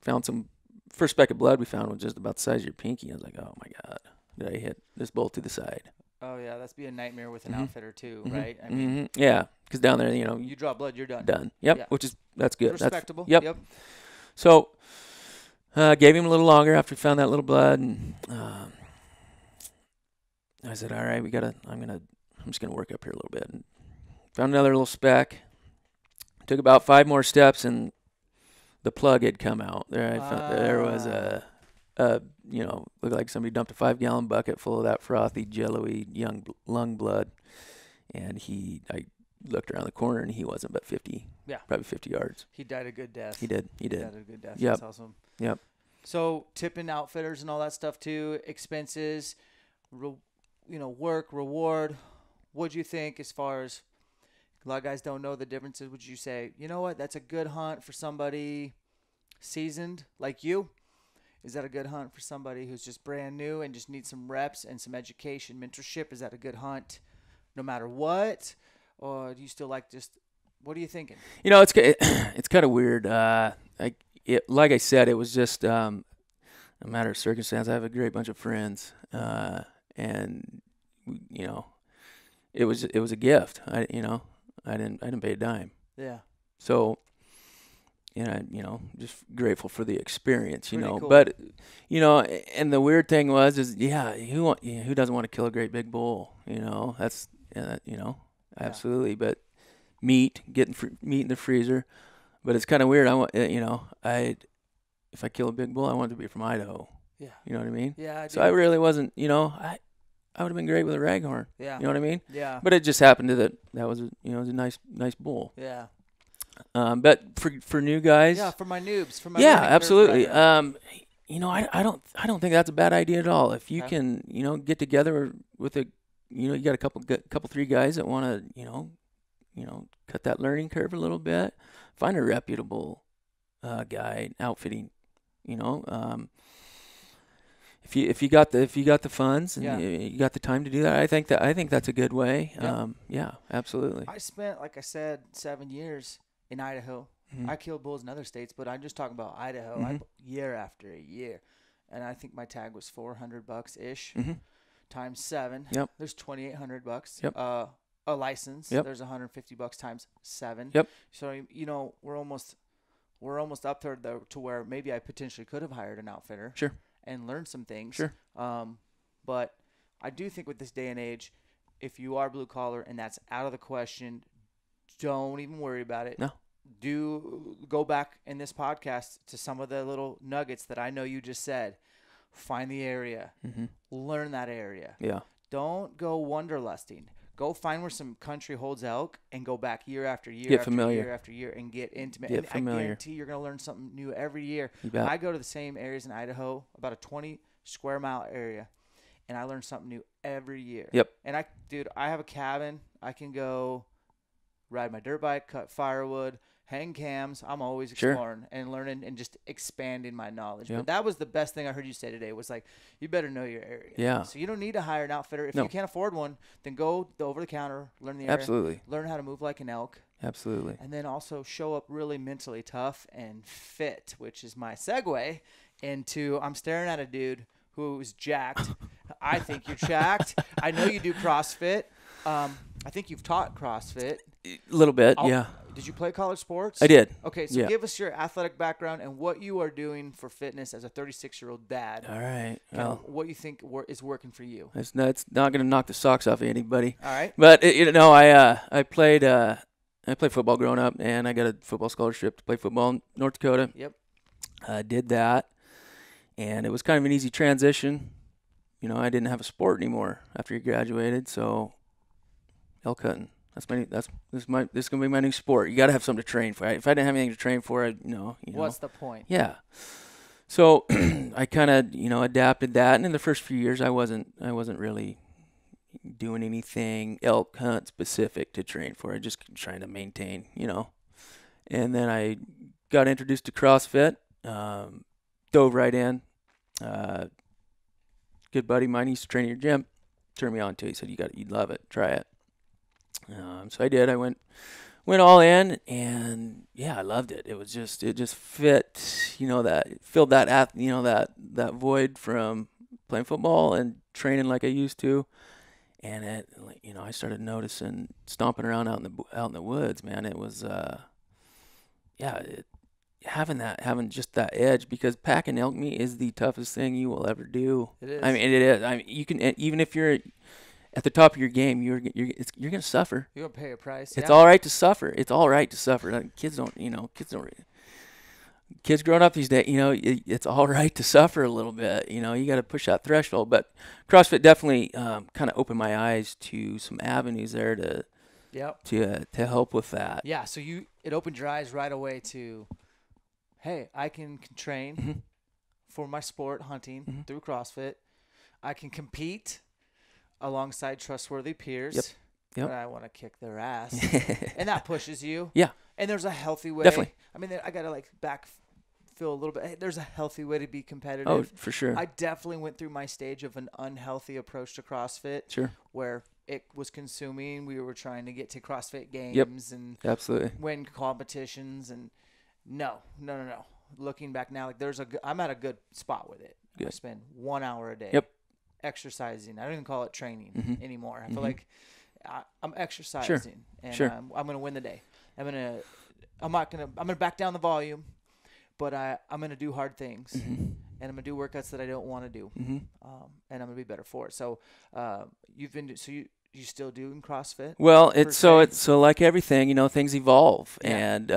S2: found some. First speck of blood we found was just about the size of your pinky. I was like, "Oh my God, did I hit this bull to the side?"
S1: Oh yeah, that's be a nightmare with an outfitter too, right? I
S2: mean, yeah, because down there,
S1: you draw blood, you're done.
S2: Done. Yep. Yeah. That's good.
S1: Respectable.
S2: Yep. So. Gave him a little longer after we found that little blood, and I said, "All right, I'm just gonna work up here a little bit." And found another little speck. Took about 5 more steps, and the plug had come out. There was looked like somebody dumped a 5-gallon bucket full of that frothy, jello-y young lung blood, and I looked around the corner, and he wasn't but 50. Yeah. Probably 50 yards.
S1: He died a good death.
S2: He did.
S1: He died a good death.
S2: Yep.
S1: That's awesome.
S2: Yep.
S1: So tipping outfitters and all that stuff too, expenses, work, reward. What'd you think as far as a lot of guys don't know the differences? Would you say, you know what, that's a good hunt for somebody seasoned like you? Is that a good hunt for somebody who's just brand new and just needs some reps and some education, mentorship? Is that a good hunt no matter what? Or do you still like what are you thinking?
S2: It's kind of weird. Like I said, it was just a matter of circumstance. I have a great bunch of friends, and you know, it was a gift. I didn't pay a dime.
S1: Yeah.
S2: So, and just grateful for the experience,
S1: Pretty cool.
S2: But, and the weird thing is who doesn't want to kill a great big bull? That's, absolutely. But getting meat in the freezer. But it's kind of weird. If I kill a big bull, I want it to be from Idaho.
S1: Yeah.
S2: You know what I mean?
S1: Yeah.
S2: So I really wasn't, I would have been great with a raghorn.
S1: Yeah.
S2: You know what I mean?
S1: Yeah.
S2: But it just happened that was a nice bull.
S1: Yeah.
S2: But for new guys,
S1: yeah, for my noobs,
S2: absolutely. I don't think that's a bad idea at all. If you can, get together with you got a couple 3 guys that want to, cut that learning curve a little bit. Find a reputable guy outfitting. If you got the funds and you got the time to do that, I think that's a good way. Yeah, absolutely.
S1: I spent, like I said, 7 years in Idaho.
S2: Mm-hmm.
S1: I killed bulls in other states, but I'm just talking about Idaho.
S2: Mm-hmm.
S1: Year after year, and I think my tag was $400 ish,
S2: Mm-hmm.
S1: times 7.
S2: Yep.
S1: There's $2,800.
S2: Yep.
S1: A license.
S2: Yep.
S1: There's $150 times 7.
S2: Yep.
S1: So we're almost up there to where maybe I potentially could have hired an outfitter.
S2: Sure.
S1: And learned some things.
S2: Sure.
S1: But I do think with this day and age, if you are blue collar and that's out of the question, don't even worry about it.
S2: No.
S1: Do go back in this podcast to some of the little nuggets that I know you just said. Find the area.
S2: Mm-hmm.
S1: Learn that area.
S2: Yeah.
S1: Don't go wanderlusting. Go find where some country holds elk and go back year after year,
S2: Get
S1: after
S2: familiar.
S1: year after year, and get intimate.
S2: Get
S1: and
S2: familiar.
S1: I guarantee you're going to learn something new every year.
S2: You bet.
S1: I go to the same areas in Idaho, about a 20 square mile area, and I learn something new every year.
S2: Yep.
S1: And I have a cabin. I can go ride my dirt bike, cut firewood, hang cams. I'm always exploring and learning and just expanding my knowledge.
S2: Yep.
S1: But that was the best thing I heard you say today was like, you better know your area.
S2: Yeah.
S1: So you don't need to hire an outfitter. If
S2: No.
S1: you can't afford one, then go over the counter, learn the area.
S2: Absolutely.
S1: Learn how to move like an elk.
S2: Absolutely.
S1: And then also show up really mentally tough and fit, which is my segue into I'm staring at a dude who's jacked. I think you're jacked. I know you do CrossFit. I think you've taught CrossFit.
S2: A little bit, yeah.
S1: Did you play college sports?
S2: I did.
S1: Okay, so
S2: Yeah.
S1: give us your athletic background and what you are doing for fitness as a 36-year-old dad.
S2: All right.
S1: Well, what you think is working for you.
S2: It's not going to knock the socks off of anybody.
S1: All right.
S2: But I played football growing up, and I got a football scholarship to play football in North Dakota.
S1: Yep.
S2: I did that, and it was kind of an easy transition. I didn't have a sport anymore after you graduated, so elk hunting. This is gonna be my new sport. You got to have something to train for. If I didn't have anything to train for,
S1: What's the point?
S2: Yeah. So I kind of adapted that, and in the first few years, I wasn't really doing anything elk hunt specific to train for. I just trying to maintain, And then I got introduced to CrossFit, dove right in. Good buddy of mine used to train at your gym, turned me on to it. He said, you'd love it, try it. So I did. I went all in, and yeah, I loved it. It just fit, that filled that void from playing football and training like I used to. And I started noticing stomping around out in the woods, man. It was, having just that edge, because packing elk meat is the toughest thing you will ever do.
S1: It is.
S2: I mean, it is. I mean, you can, even if you're at the top of your game, you're gonna suffer.
S1: You're gonna pay a price.
S2: It's all right to suffer. It's all right to suffer. Like, kids growing up these days, it's all right to suffer a little bit. You got to push that threshold. But CrossFit definitely kind of opened my eyes to some avenues there to help with that.
S1: Yeah. So it opened your eyes right away to, hey, I can train
S2: Mm-hmm.
S1: for my sport, hunting,
S2: Mm-hmm.
S1: through CrossFit. I can compete alongside trustworthy peers.
S2: Yep.
S1: But I want to kick their ass. And that pushes you.
S2: Yeah.
S1: And there's a healthy way.
S2: Definitely.
S1: I mean, I got to backfill a little bit. Hey, there's a healthy way to be competitive.
S2: Oh, for sure.
S1: I definitely went through my stage of an unhealthy approach to CrossFit.
S2: Sure.
S1: Where it was consuming. We were trying to get to CrossFit games and
S2: Absolutely.
S1: win competitions. And no. Looking back now, I'm at a good spot with it.
S2: Good.
S1: I spend 1 hour a day.
S2: Yep.
S1: Exercising. I don't even call it training anymore. I feel like I'm exercising, and I'm going to win the day. I'm gonna back down the volume, but I'm gonna do hard things, and I'm gonna do workouts that I don't want to do, and I'm gonna be better for it. So, you still doing CrossFit?
S2: Well, it's like everything, things evolve, and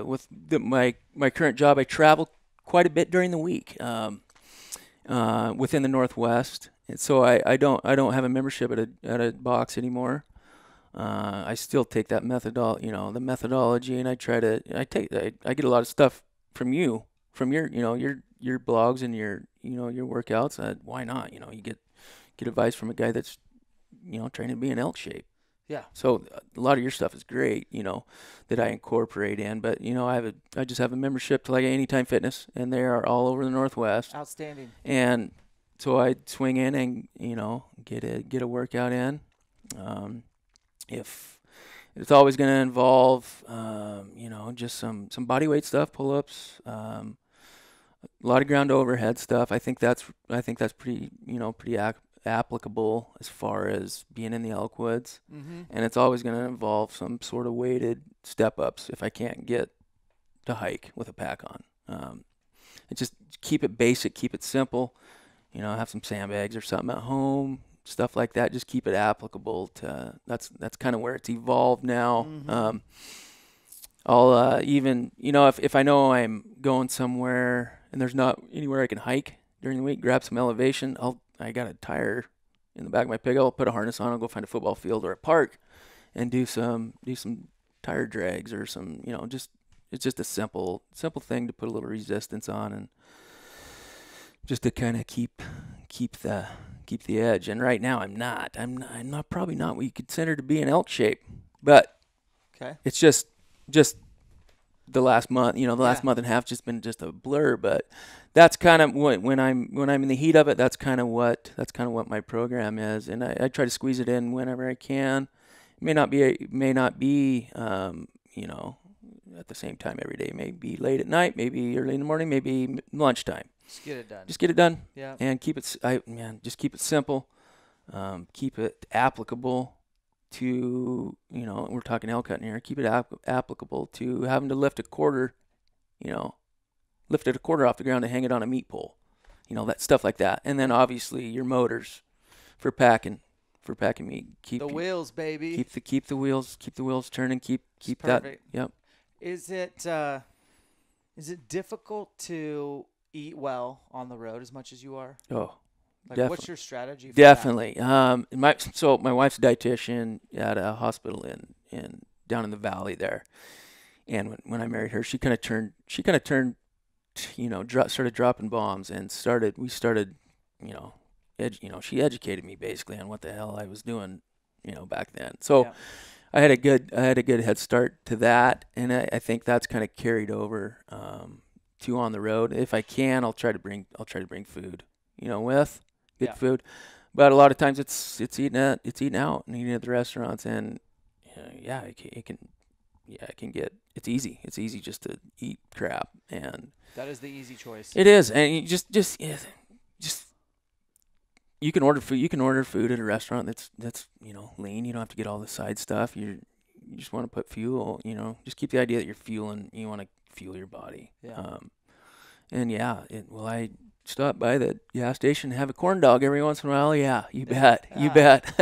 S2: with my current job, I travel quite a bit during the week, within the Northwest, and so I don't have a membership at a box anymore. I still take that the methodology, and I get a lot of stuff from your blogs and your workouts. Why not? You get advice from a guy that's trying to be in ElkShape.
S1: Yeah.
S2: So a lot of your stuff is great, that I incorporate in. But I just have a membership to like Anytime Fitness, and they are all over the Northwest.
S1: Outstanding.
S2: And so I swing in and get a workout in. If it's always going to involve, just some body weight stuff, pull-ups, a lot of ground overhead stuff. I think that's pretty applicable as far as being in the elk woods. And it's always going to involve some sort of weighted step ups if I can't get to hike with a pack on. Just keep it basic, keep it simple. Have some sandbags or something at home. Stuff like that, just keep it applicable to that's kind of where it's evolved now. I'll even if I know I'm going somewhere and there's not anywhere I can hike during the week, grab some elevation. I got a tire in the back of my pickup. I'll put a harness on. I'll go find a football field or a park and do some tire drags or some it's just a simple thing to put a little resistance on and just to kind of keep the edge. And right now I'm not probably not what you consider to be an ElkShape, but it's just the last month, last month and a half just been just a blur. But that's kind of when I'm in the heat of it, that's kind of what my program is, and I try to squeeze it in whenever I can. It may not be at the same time every day. Maybe late at night, maybe early in the morning, maybe lunchtime. Just get it done.
S1: Yeah.
S2: And just keep it simple. Keep it applicable to, we're talking elk hunting here. Keep it applicable to having to lift it a quarter off the ground and hang it on a meat pole. That stuff like that. And then obviously your motors for packing meat.
S1: Keep the wheels, baby.
S2: Keep the wheels turning. Keep that.
S1: Perfect.
S2: Yep.
S1: Is it difficult to eat well on the road as much as you are?
S2: Oh,
S1: definitely. What's your strategy for
S2: definitely. My wife's a dietitian at a hospital in down in the valley there, and when I married her, she kind of turned, started dropping bombs and she educated me basically on what the hell I was doing, back then. So. Yeah. I had a good head start to that, and I think that's kind of carried over to on the road. If I can, I'll try to bring food, with good food. But a lot of times it's eating out and eating at the restaurants, and it can get it's easy just to eat crap, and
S1: that is the easy choice.
S2: It is, and you just you can order food. You can order food at a restaurant that's lean. You don't have to get all the side stuff. You just want to put fuel. Just keep the idea that you're fueling. You want to fuel your body.
S1: Yeah.
S2: I stop by the gas station and have a corn dog every once in a while. Yeah, you bet. You bet.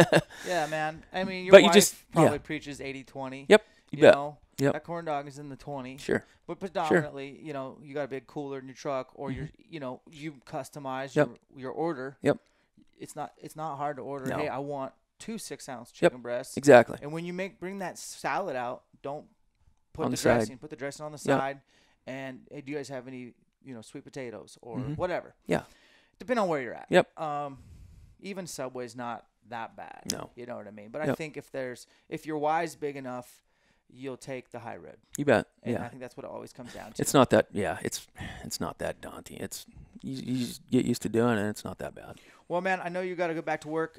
S1: Yeah, man. I mean, your wife probably preaches 80-20.
S2: Yep. You bet.
S1: Yep. That corn dog is in the 20.
S2: Sure.
S1: But predominantly, you got a big cooler in your truck, or you customize your order.
S2: Yep.
S1: It's not hard to order.
S2: No.
S1: Hey, I want 2 6-ounce chicken breasts.
S2: Exactly.
S1: And when you bring that salad out, don't put
S2: on
S1: the
S2: side.
S1: dressing. Put the dressing on the side. And hey, do you guys have any sweet potatoes or whatever?
S2: Yeah.
S1: Depending on where you're at.
S2: Yep.
S1: Even Subway's not that bad.
S2: No.
S1: You know what I mean? But I think if your Y's big enough, you'll take the high rib.
S2: You bet.
S1: And I think that's what it always comes down to.
S2: It's not that. Yeah. It's not that daunting. It's you just get used to doing it. It's not that bad.
S1: Well, man, I know you got to go back to work.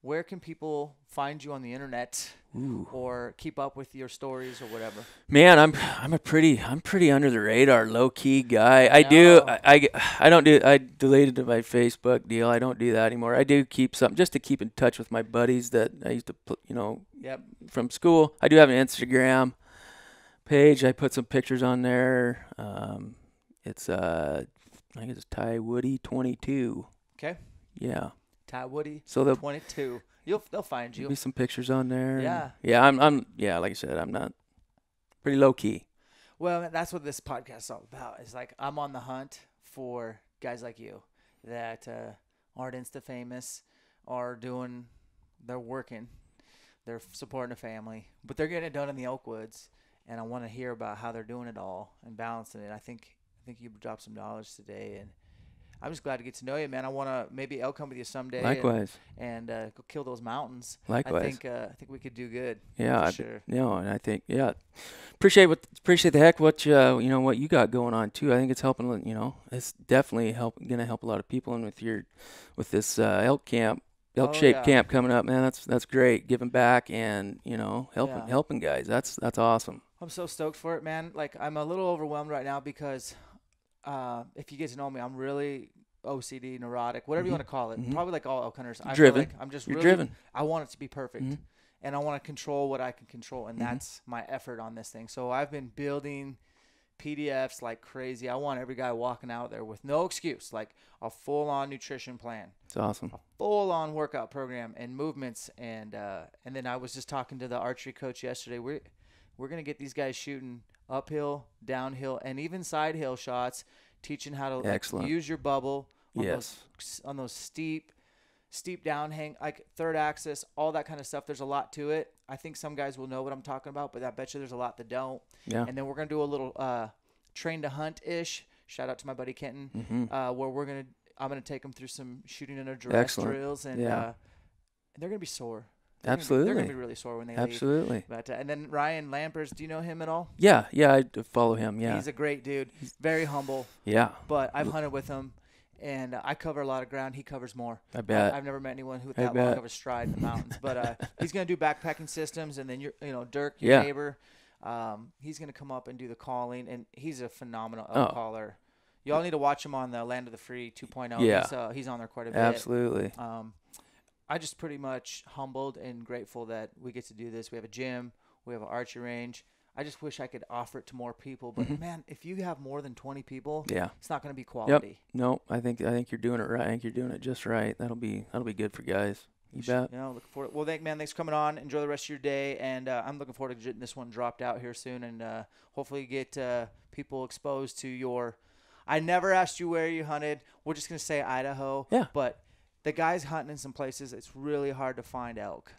S1: where can people find you on the internet or keep up with your stories or whatever?
S2: Man, I'm pretty under the radar, low key guy. I deleted my Facebook deal. I don't do that anymore. I do keep something just to keep in touch with my buddies that I used to
S1: Yep.
S2: from school. I do have an Instagram page. I put some pictures on there. It's I think it's Ty Woody 22.
S1: Okay.
S2: Yeah.
S1: Ty Woody
S2: So
S1: 22. They'll find you.
S2: Be some pictures on there.
S1: Yeah.
S2: Yeah, I'm like I said, I'm not pretty low key.
S1: Well, that's what this podcast is all about. It's like I'm on the hunt for guys like you that aren't Insta famous, they're working, they're supporting a family, but they're getting it done in the elk woods, and I want to hear about how they're doing it all and balancing it. I think you dropped some knowledge today, and I'm just glad to get to know you, man. I want to maybe elk hunt with you someday.
S2: Likewise.
S1: And go kill those mountains.
S2: Likewise.
S1: I think we could do good.
S2: Yeah,
S1: sure.
S2: And I think appreciate the heck what what you got going on too. I think it's helping. It's definitely gonna help a lot of people. And with this elk camp, ElkShape camp coming up, man, that's great. Giving back and helping guys. That's awesome.
S1: I'm so stoked for it, man. Like I'm a little overwhelmed right now because if you get to know me, I'm really OCD, neurotic, whatever you want to call it. Probably like all elk hunters. I feel like I'm just
S2: You're
S1: really
S2: driven.
S1: I want it to be perfect. And I want to control what I can control, and that's my effort on this thing. So I've been building PDFs like crazy. I want every guy walking out there with no excuse, like a full-on nutrition plan.
S2: It's awesome.
S1: A full-on workout program and movements, and then I was just talking to the archery coach yesterday. We're gonna get these guys shooting uphill, downhill, and even side hill shots, teaching how to use your bubble on those steep downhang, like third axis, all that kind of stuff. There's a lot to it. I think some guys will know what I'm talking about, but I bet you there's a lot that don't.
S2: Yeah.
S1: And then we're gonna do a little train to hunt ish. Shout out to my buddy Kenton, where I'm gonna take them through some shooting and address drills, and they're gonna be sore.
S2: Absolutely.
S1: They're gonna be really sore when they leave.
S2: Absolutely.
S1: But and then Ryan Lampers, do you know him at all?
S2: Yeah, I follow him. Yeah.
S1: He's a great dude. Very humble.
S2: Yeah.
S1: But I've hunted with him. And I cover a lot of ground. He covers more.
S2: I bet.
S1: I've never met anyone who with that long of a stride in the mountains. But he's going to do backpacking systems. And then, Dirk, your neighbor, he's going to come up and do the calling. And he's a phenomenal elk caller. Y'all need to watch him on the Land of the Free 2.0.
S2: Yeah.
S1: He's on there quite a bit.
S2: Absolutely.
S1: I just pretty much humbled and grateful that we get to do this. We have a gym. We have an archery range. I just wish I could offer it to more people, but man, if you have more than 20 people, it's not going to be quality.
S2: Yep. No, I think you're doing it right. I think you're doing it just right. That'll be good for guys. You bet.
S1: Looking forward. Well, thanks for coming on. Enjoy the rest of your day, and I'm looking forward to getting this one dropped out here soon, and hopefully get people exposed to your. I never asked you where you hunted. We're just going to say Idaho.
S2: Yeah.
S1: But the guys hunting in some places, it's really hard to find elk,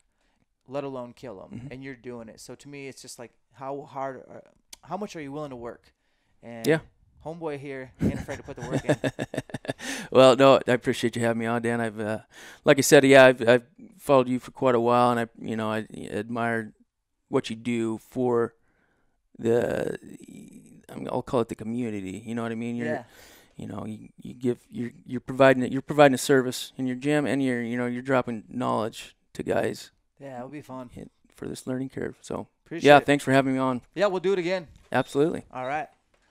S1: let alone kill them, and you're doing it. So to me, it's just like, how much are you willing to work? And homeboy here ain't afraid to put the work in.
S2: Well, no, I appreciate you having me on, Dan. I've, like I said, I've followed you for quite a while, and I admired what you do for I'll call it the community. You know what I mean? You're providing a service in your gym, and you're dropping knowledge to guys.
S1: Yeah, it'll be fun
S2: For this learning curve. So
S1: appreciate it.
S2: Thanks for having me on.
S1: Yeah, we'll do it again.
S2: Absolutely.
S1: All right.